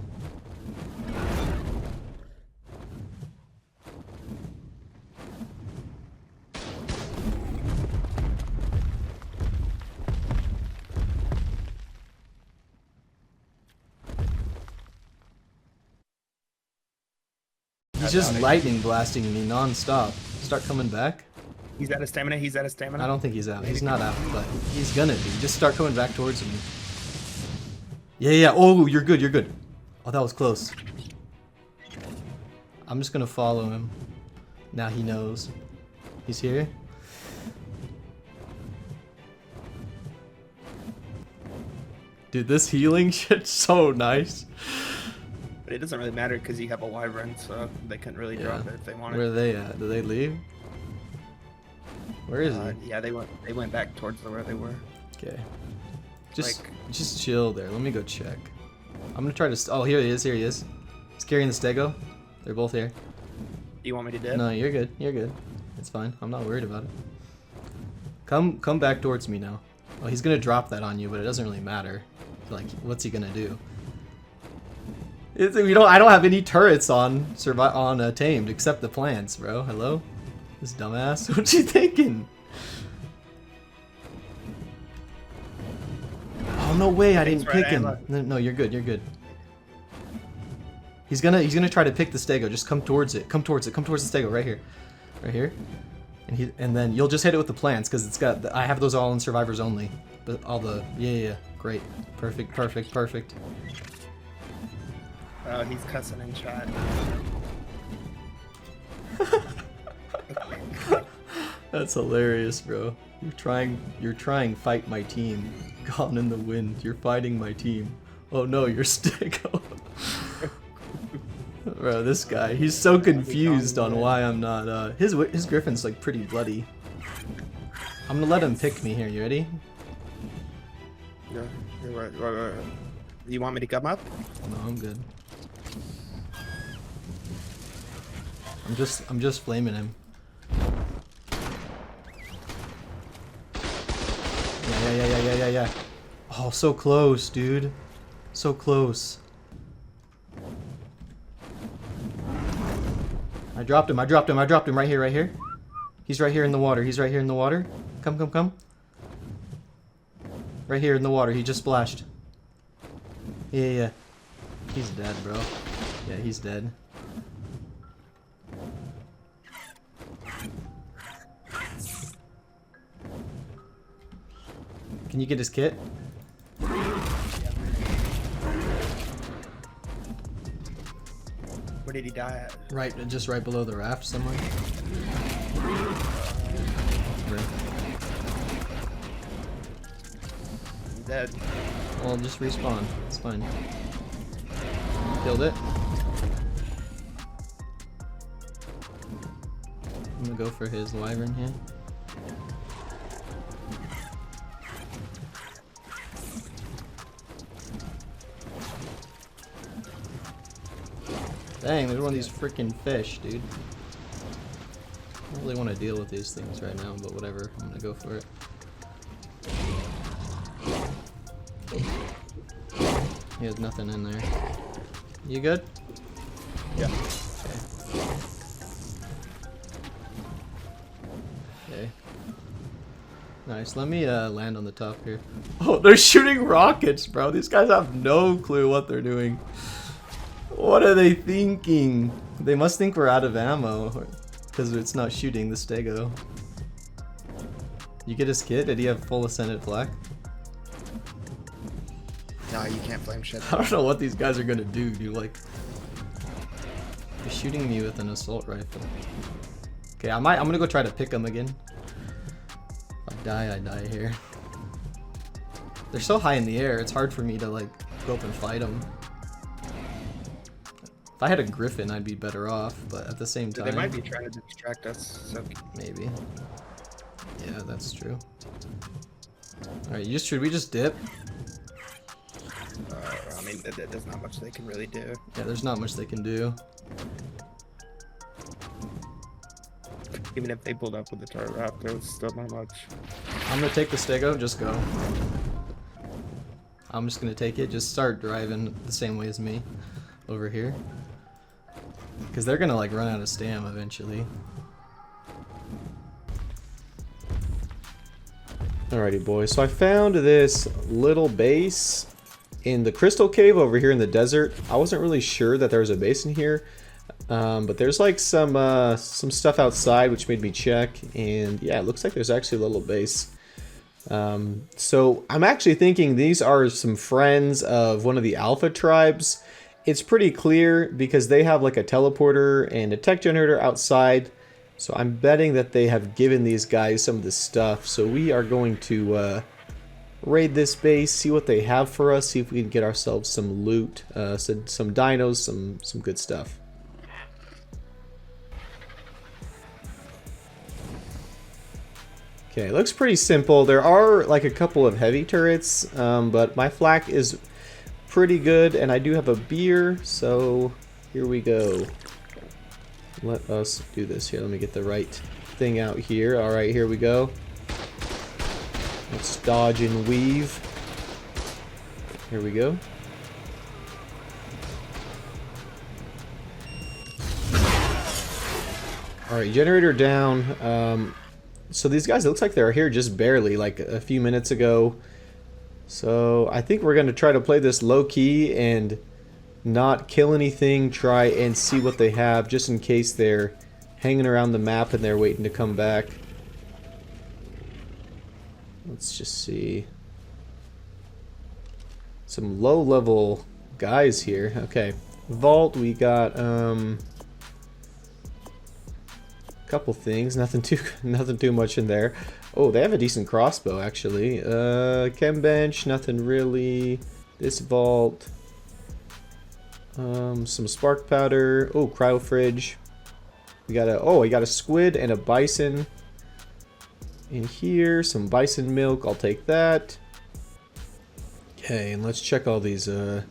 He's just lightning blasting me non-stop. Start coming back. He's out of stamina. He's out of stamina. I don't think he's out. He's not out, but he's gonna be. Just start coming back towards me. Yeah. Oh, you're good. You're good. Oh, that was close. I'm just gonna follow him. Now he knows. He's here. Dude, this healing shit's so nice. But it doesn't really matter because you have a Wyvern, so they couldn't really drop it if they wanted. Where are they at? Did they leave? Where is he? Yeah, they went back towards where they were. Okay. Just chill there. Let me go check. I'm gonna try to. Oh, here he is. Here he is. He's carrying the stego. They're both here. Do you want me to dip? No, you're good. You're good. It's fine. I'm not worried about it. Come back towards me now. Oh, he's gonna drop that on you, but it doesn't really matter. Like, what's he gonna do? I don't have any turrets on tamed except the plants, bro. Hello, this dumbass. What you thinking? Oh no way! I didn't pick him. No, you're good. You're good. He's gonna try to pick the stego. Just come towards it. Come towards it. Come towards the stego right here, right here. And then you'll just hit it with the plants because it's got. I have those all in survivors only. But all the yeah. Great. Perfect. Oh, he's cussing in chat. That's hilarious, bro. You're trying fight my team. Gone in the wind. You're fighting my team. Oh no, you're Stego. Bro, this guy, he's so confused on why I'm not his griffin's like pretty bloody. I'm gonna let him pick me here. You ready? Yeah. You want me to come up? No, I'm good. I'm just flaming him. Yeah. Oh, so close, dude. So close. I dropped him right here. He's right here in the water. Come. Right here in the water. He just splashed. Yeah. He's dead, bro. Yeah, he's dead. Can you get his kit? Where did he die at? Right, just right below the raft somewhere. I'm dead. Well, just respawn. It's fine. Killed it. I'm gonna go for his wyvern here. Dang, there's one of these freaking fish, dude. I don't really want to deal with these things right now, but whatever. I'm gonna go for it. He has nothing in there. You good? Yeah. Okay. Nice. Let me land on the top here. Oh, they're shooting rockets, bro. These guys have no clue what they're doing. What are they thinking? They must think we're out of ammo because it's not shooting the stego. You get his kit? Did he have full Ascended flak? No, you can't flame shit. I don't know what these guys are gonna do, dude. Like, they're shooting me with an assault rifle. Okay, I'm gonna go try to pick them again. If I die here. They're so high in the air, it's hard for me to like go up and fight them. If I had a griffin, I'd be better off, but at the same time, They might be trying to distract us. So. maybe. Yeah, that's true. All right, should we just dip? I mean, there's not much they can really do. Yeah, there's not much they can do. Even if they pulled up with the turret raft, there's still not much. I'm gonna take the stego. Just go. I'm just gonna take it. Just start driving the same way as me over here. Because they're gonna like run out of stam eventually. Alrighty boys, so I found this little base in the crystal cave over here in the desert. I wasn't really sure that there was a base in here, but there's like some stuff outside which made me check, and yeah, it looks like there's actually a little base. So I'm actually thinking these are some friends of one of the alpha tribes. It's pretty clear because they have like a teleporter and a tech generator outside. So I'm betting that they have given these guys some of this stuff. So we are going to raid this base, see what they have for us, see if we can get ourselves some loot, some dinos, some good stuff. Okay, it looks pretty simple. There are like a couple of heavy turrets, but my flak is pretty good, and I do have a beer, so here we go. Let us do this here. Let me get the right thing out here. All right, here we go. Let's dodge and weave. Here we go. All right, generator down. So these guys, it looks like they're here just barely, like a few minutes ago. So I think we're going to try to play this low key and not kill anything, try and see what they have just in case they're hanging around the map and they're waiting to come back. Let's just see. Some low level guys here. Okay. Vault, we got couple things, nothing too much in there. Oh, they have a decent crossbow actually. Chem bench, nothing really. This vault. Some spark powder. Oh, cryo fridge. We got a squid and a bison in here. Some bison milk. I'll take that. Okay, and let's check all these little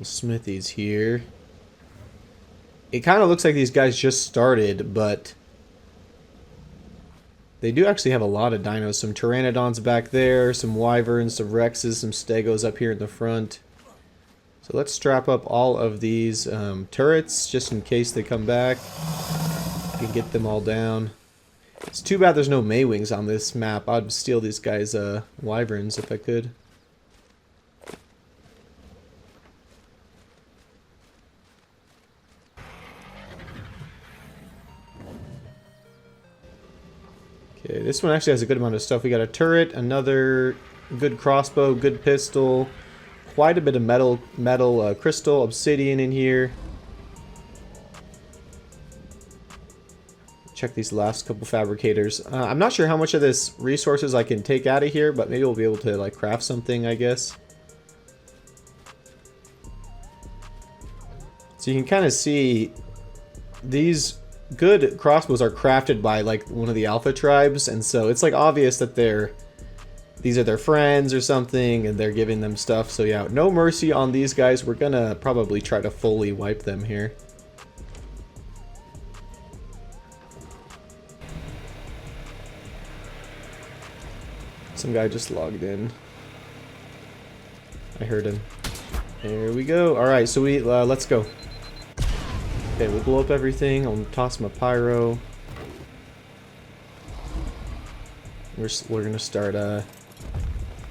smithies here. It kind of looks like these guys just started, but they do actually have a lot of dinos. Some pteranodons back there, some wyverns, some rexes, some stegos up here in the front. So let's strap up all of these turrets just in case they come back. We can get them all down. It's too bad there's no Maywings on this map. I'd steal these guys' wyverns if I could. Okay, this one actually has a good amount of stuff. We got a turret, another good crossbow, good pistol, quite a bit of metal, crystal, obsidian in here. Check these last couple fabricators. I'm not sure how much of this resources I can take out of here, but maybe we'll be able to like craft something, I guess. So you can kind of see these good crossbows are crafted by like one of the alpha tribes, and so it's like obvious that these are their friends or something, and they're giving them stuff. So yeah, no mercy on these guys. We're gonna probably try to fully wipe them here. Some guy just logged in. I heard him. There we go. All right, so we let's go. Okay, we'll blow up everything. I'll toss my pyro. We're gonna start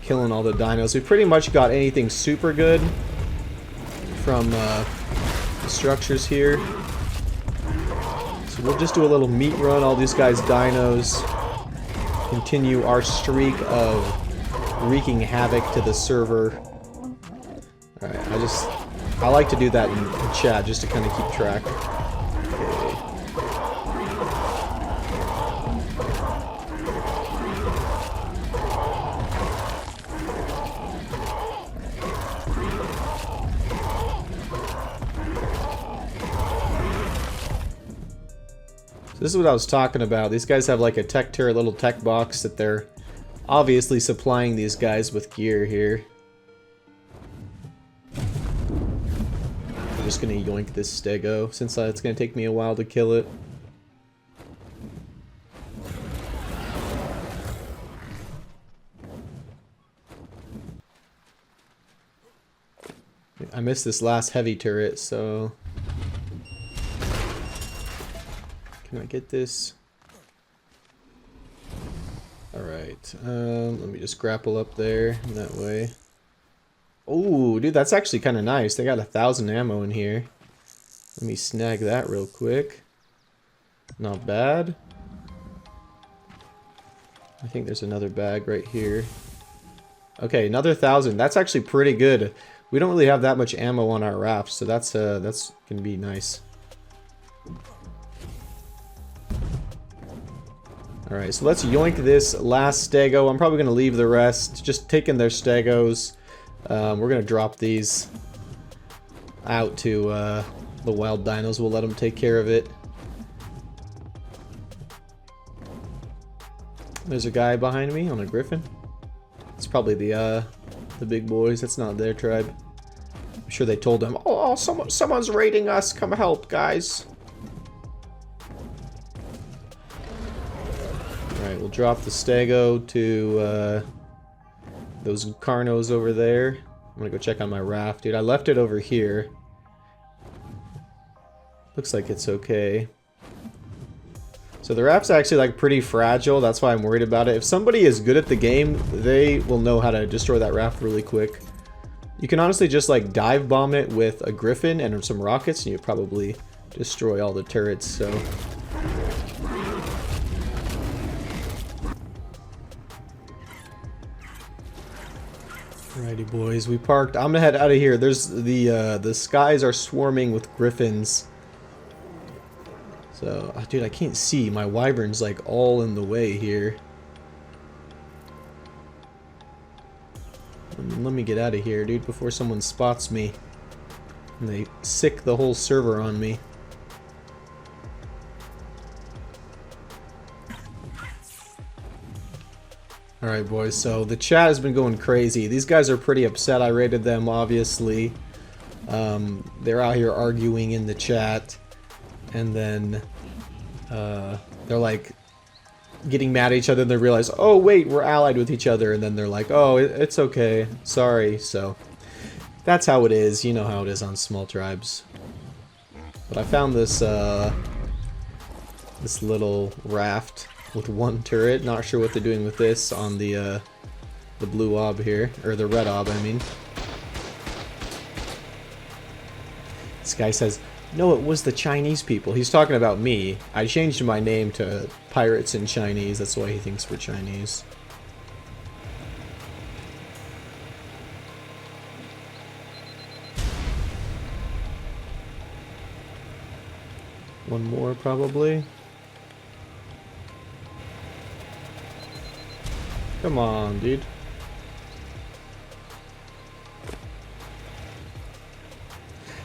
killing all the dinos. We pretty much got anything super good from the structures here. So we'll just do a little meat run. All these guys dinos. Continue our streak of wreaking havoc to the server. Alright, I like to do that in chat just to kind of keep track. Okay. So this is what I was talking about. These guys have like a tech turret, little tech box that they're obviously supplying these guys with gear here. I'm just gonna yoink this stego since it's gonna take me a while to kill it. I missed this last heavy turret, so can I get this? Alright, let me just grapple up there that way. Oh, dude, that's actually kind of nice. They got 1,000 ammo in here. Let me snag that real quick. Not bad. I think there's another bag right here. Okay, another 1,000. That's actually pretty good. We don't really have that much ammo on our rafts, so that's gonna be nice. Alright, so let's yoink this last stego. I'm probably gonna leave the rest, just taking their stegos. We're gonna drop these out to the wild dinos. We'll let them take care of it. There's a guy behind me on a griffin. It's probably the big boys. That's not their tribe. I'm sure they told them, "Oh, someone's raiding us. Come help, guys." All right, we'll drop the stego to those carnos over there. I'm gonna go check on my raft, dude. I left it over here. Looks like it's okay. So the raft's actually like pretty fragile. That's why I'm worried about it. If somebody is good at the game, they will know how to destroy that raft really quick. You can honestly just like dive bomb it with a griffin and some rockets, and you probably destroy all the turrets. So. Alrighty, boys, we parked. I'm gonna head out of here. There's the skies are swarming with griffins. So, dude, I can't see. My wyvern's like all in the way here. Let me get out of here, dude, before someone spots me and they sick the whole server on me. Alright, boys, so the chat has been going crazy. These guys are pretty upset. I raided them, obviously. They're out here arguing in the chat. And then they're like getting mad at each other, and they realize, oh wait, we're allied with each other, and then they're like, oh, it's okay, sorry. So that's how it is. You know how it is on small tribes. But I found this this little raft with one turret. Not sure what they're doing with this on the blue ob here, or the red ob, I mean. This guy says, No, it was the Chinese people. He's talking about me. I changed my name to Pirates in Chinese. That's why he thinks we're Chinese. One more, probably. Come on, dude.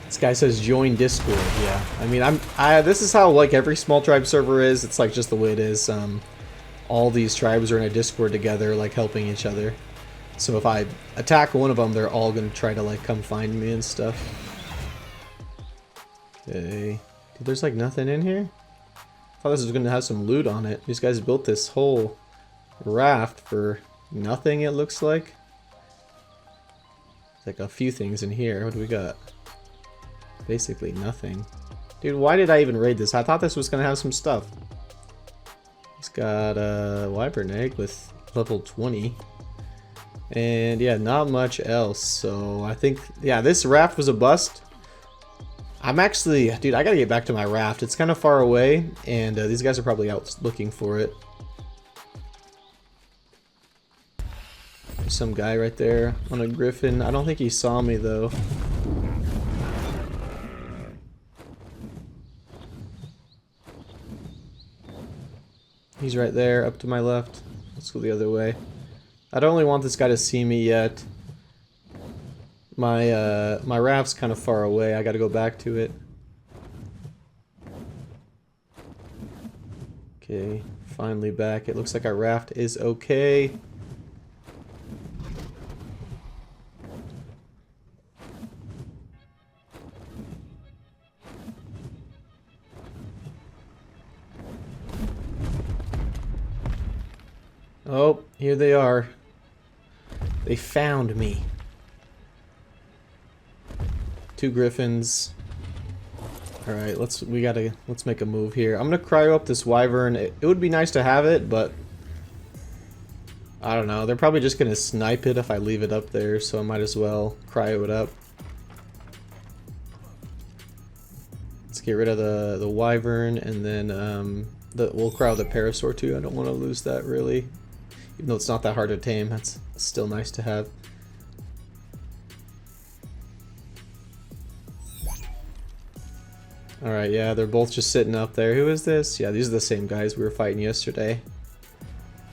This guy says join Discord. Yeah, I mean, this is how like every small tribe server is. It's like just the way it is. All these tribes are in a Discord together, like helping each other. So if I attack one of them, they're all gonna try to like come find me and stuff. Okay, dude, there's like nothing in here. I thought this was gonna have some loot on it. These guys built this whole raft for nothing. It looks like. There's like a few things in here. What do we got? Basically nothing. Dude, why did I even raid this? I thought this was gonna have some stuff. He's got a wyvern egg with level 20. And yeah, not much else. So I think, yeah, this raft was a bust. I'm actually, dude, I gotta get back to my raft. It's kind of far away, and these guys are probably out looking for it. There's some guy right there on a griffin. I don't think he saw me though. He's right there, up to my left. Let's go the other way. I don't really want this guy to see me yet. My raft's kind of far away. I gotta go back to it. Okay, finally back. It looks like our raft is okay. Oh, here they are. They found me. 2 griffins. Alright, let's make a move here. I'm gonna cryo up this wyvern. It would be nice to have it, but I don't know. They're probably just gonna snipe it if I leave it up there, so I might as well cryo it up. Let's get rid of the wyvern, and then we'll cryo the parasaur too. I don't want to lose that really. Even though it's not that hard to tame, that's still nice to have. Alright, yeah, they're both just sitting up there. Who is this? Yeah, these are the same guys we were fighting yesterday.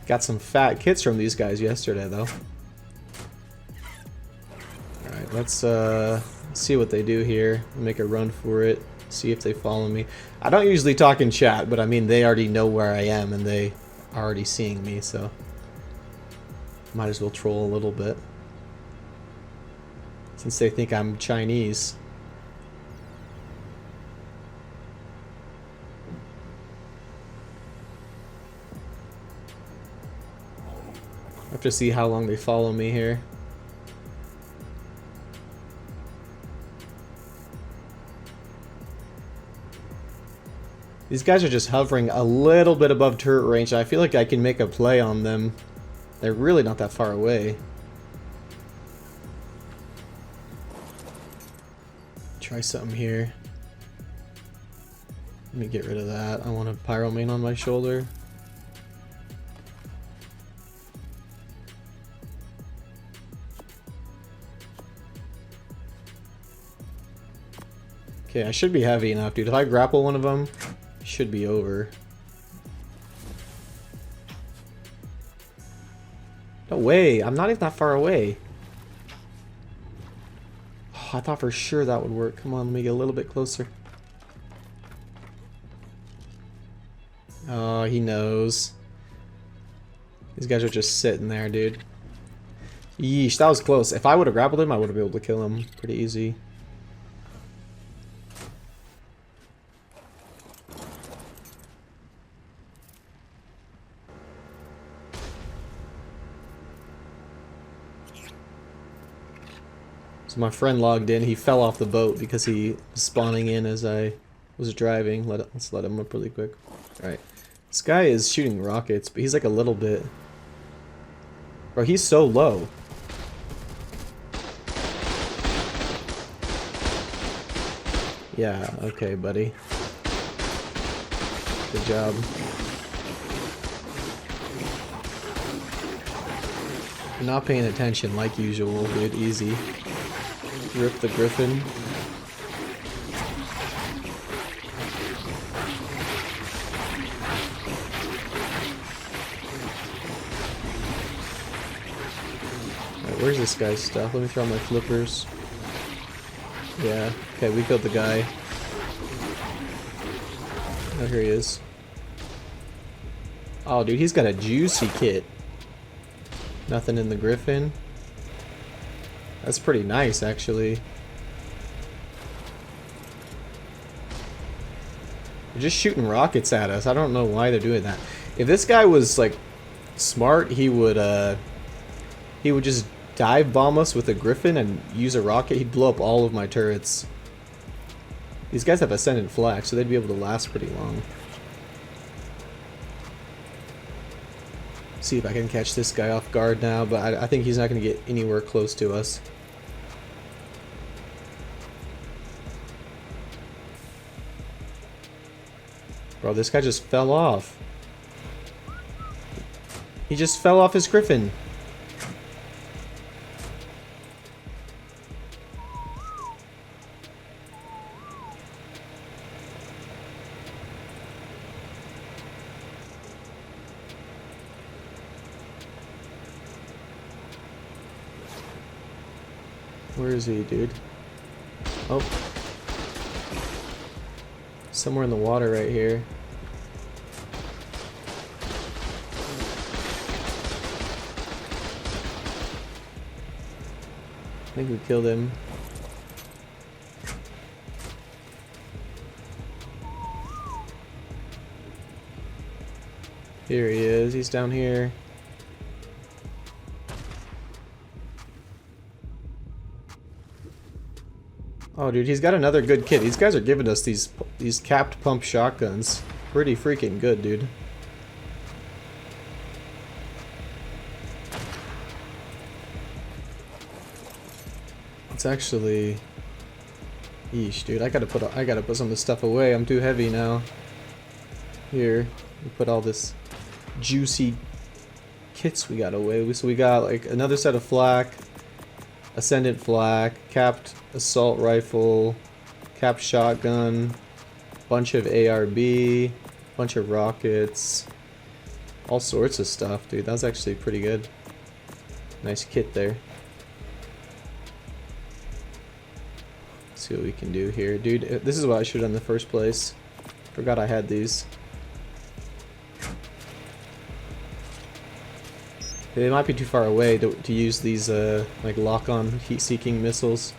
Got some fat kits from these guys yesterday, though. Alright, let's see what they do here. Make a run for it. See if they follow me. I don't usually talk in chat, but I mean, they already know where I am, and they are already seeing me, so might as well troll a little bit. Since they think I'm Chinese. I have to see how long they follow me here. These guys are just hovering a little bit above turret range. I feel like I can make a play on them. They're really not that far away. Try something here. Let me get rid of that. I want a pyromane on my shoulder. Okay, I should be heavy enough, dude. If I grapple one of them, it should be over. No way, I'm not even that far away. Oh, I thought for sure that would work. Come on, let me get a little bit closer. Oh, he knows. These guys are just sitting there, dude. Yeesh, that was close. If I would have grappled him, I would have been able to kill him pretty easy. So my friend logged in. He fell off the boat because he was spawning in as I was driving. Let's let him up really quick. Alright. This guy is shooting rockets, but he's like a little bit... Bro, he's so low. Yeah, okay, buddy. Good job. Not paying attention like usual, dude. Easy. Rip the griffin. Alright, where's this guy's stuff? Let me throw my flippers. Yeah, okay, we killed the guy. Oh, here he is. Oh, dude, he's got a juicy kit. Nothing in the griffin. That's pretty nice, actually. They're just shooting rockets at us. I don't know why they're doing that. If this guy was, like, smart, he would just dive bomb us with a griffin and use a rocket. He'd blow up all of my turrets. These guys have Ascended flag, so they'd be able to last pretty long. See if I can catch this guy off guard now, but I think he's not going to get anywhere close to us. Bro, this guy just fell off. He just fell off his griffin. Where is he, dude? Oh. Somewhere in the water right here. I think we killed him. Here he is. He's down here. Oh, dude, he's got another good kit. These guys are giving us these capped pump shotguns. Pretty freaking good, dude. It's actually, yeesh, dude. I gotta put some of this stuff away. I'm too heavy now. Here, we put all this juicy kits we got away. So we got like another set of flak, Ascendant flak, capped assault rifle, capped shotgun, bunch of ARB, bunch of rockets, all sorts of stuff, dude. That was actually pretty good. Nice kit there. Let's see what we can do here, dude. This is what I should have done in the first place. Forgot I had these. They might be too far away to use these like lock-on heat-seeking missiles.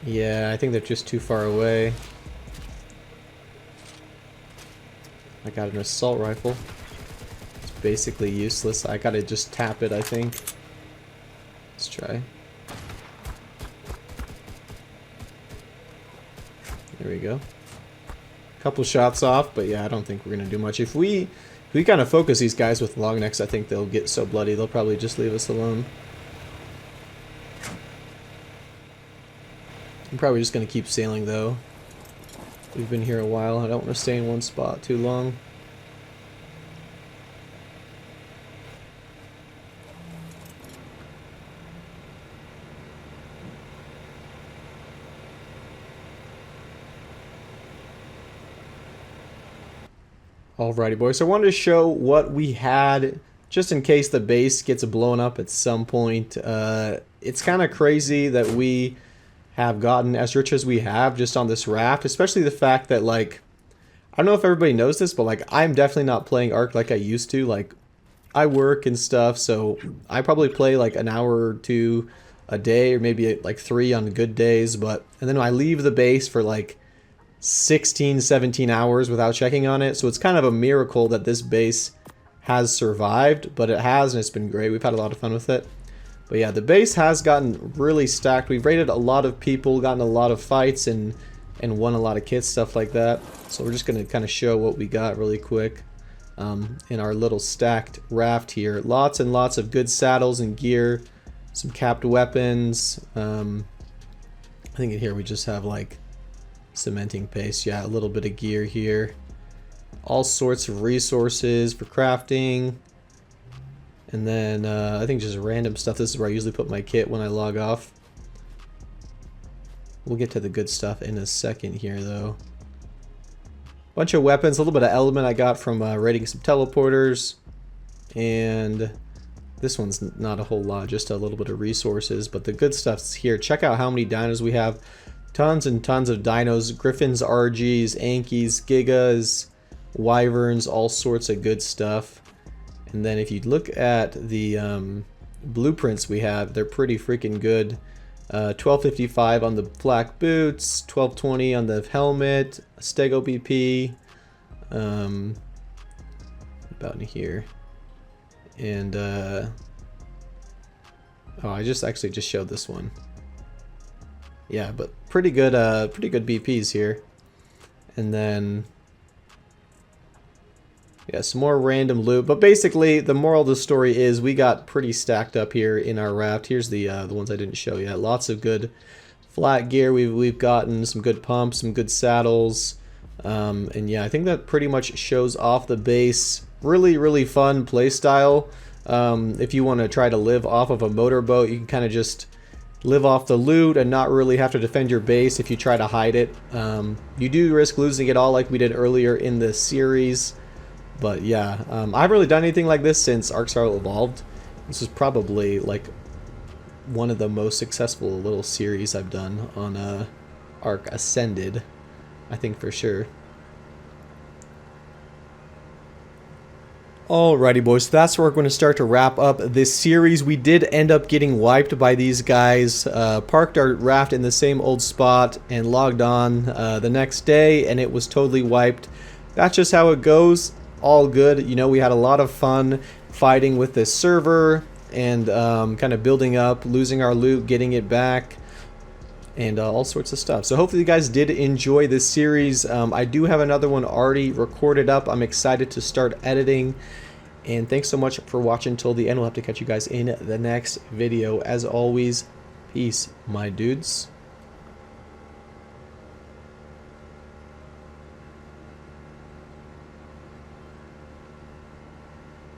Yeah, I think they're just too far away. I got an assault rifle. It's basically useless. I gotta just tap it, I think. Let's try. There we go. Couple shots off, but yeah, I don't think we're gonna do much. If we kind of focus these guys with long necks, I think they'll get so bloody they'll probably just leave us alone. I'm probably just going to keep sailing though. We've been here a while. I don't want to stay in one spot too long. Alrighty, boys. So I wanted to show what we had just in case the base gets blown up at some point. It's kind of crazy that we have gotten as rich as we have just on this raft, especially the fact that, like, I don't know if everybody knows this, but, like, I'm definitely not playing Ark like I used to. Like, I work and stuff, so I probably play, like, an hour or two a day, or maybe, like, 3 on good days, and then I leave the base for, like, 16, 17 hours without checking on it, so it's kind of a miracle that this base has survived, but it has, and it's been great. We've had a lot of fun with it. But yeah, the base has gotten really stacked. We've raided a lot of people, gotten a lot of fights, and won a lot of kits, stuff like that. So we're just going to kind of show what we got really quick in our little stacked raft here. Lots and lots of good saddles and gear, some capped weapons, I think in here we just have like cementing paste. Yeah, a little bit of gear here. All sorts of resources for crafting. And then I think just random stuff. This is where I usually put my kit when I log off. We'll get to the good stuff in a second here though. Bunch of weapons, a little bit of element I got from raiding some teleporters. And this one's not a whole lot, just a little bit of resources. But the good stuff's here. Check out how many dinos we have. Tons and tons of dinos. Griffins, RGs, Ankies, Gigas, Wyverns, all sorts of good stuff. And then if you look at the blueprints we have, they're pretty freaking good. 1255 on the black boots, 1220 on the helmet, Stego BP, about in here, and oh, I just actually just showed this one. Yeah, but pretty good BPs here, and then yeah, some more random loot. But basically, the moral of the story is we got pretty stacked up here in our raft. Here's the ones I didn't show yet. Lots of good flat gear. We've gotten some good pumps, some good saddles, and yeah, I think that pretty much shows off the base. Really fun play style. If you want to try to live off of a motorboat, you can kind of just live off the loot and not really have to defend your base if you try to hide it. You do risk losing it all like we did earlier in the series. But yeah, I haven't really done anything like this since Ark Survival Evolved. This is probably like one of the most successful little series I've done on Ark Ascended, I think for sure. Alrighty boys, so that's where we're going to start to wrap up this series. We did end up getting wiped by these guys, parked our raft in the same old spot and logged on the next day and it was totally wiped. That's just how it goes. All good. You know, we had a lot of fun fighting with this server and kind of building up, losing our loot, getting it back, and all sorts of stuff. So hopefully you guys did enjoy this series. I do have another one already recorded up. I'm excited to start editing. And thanks so much for watching till the end. We'll have to catch you guys in the next video. As always, peace, my dudes.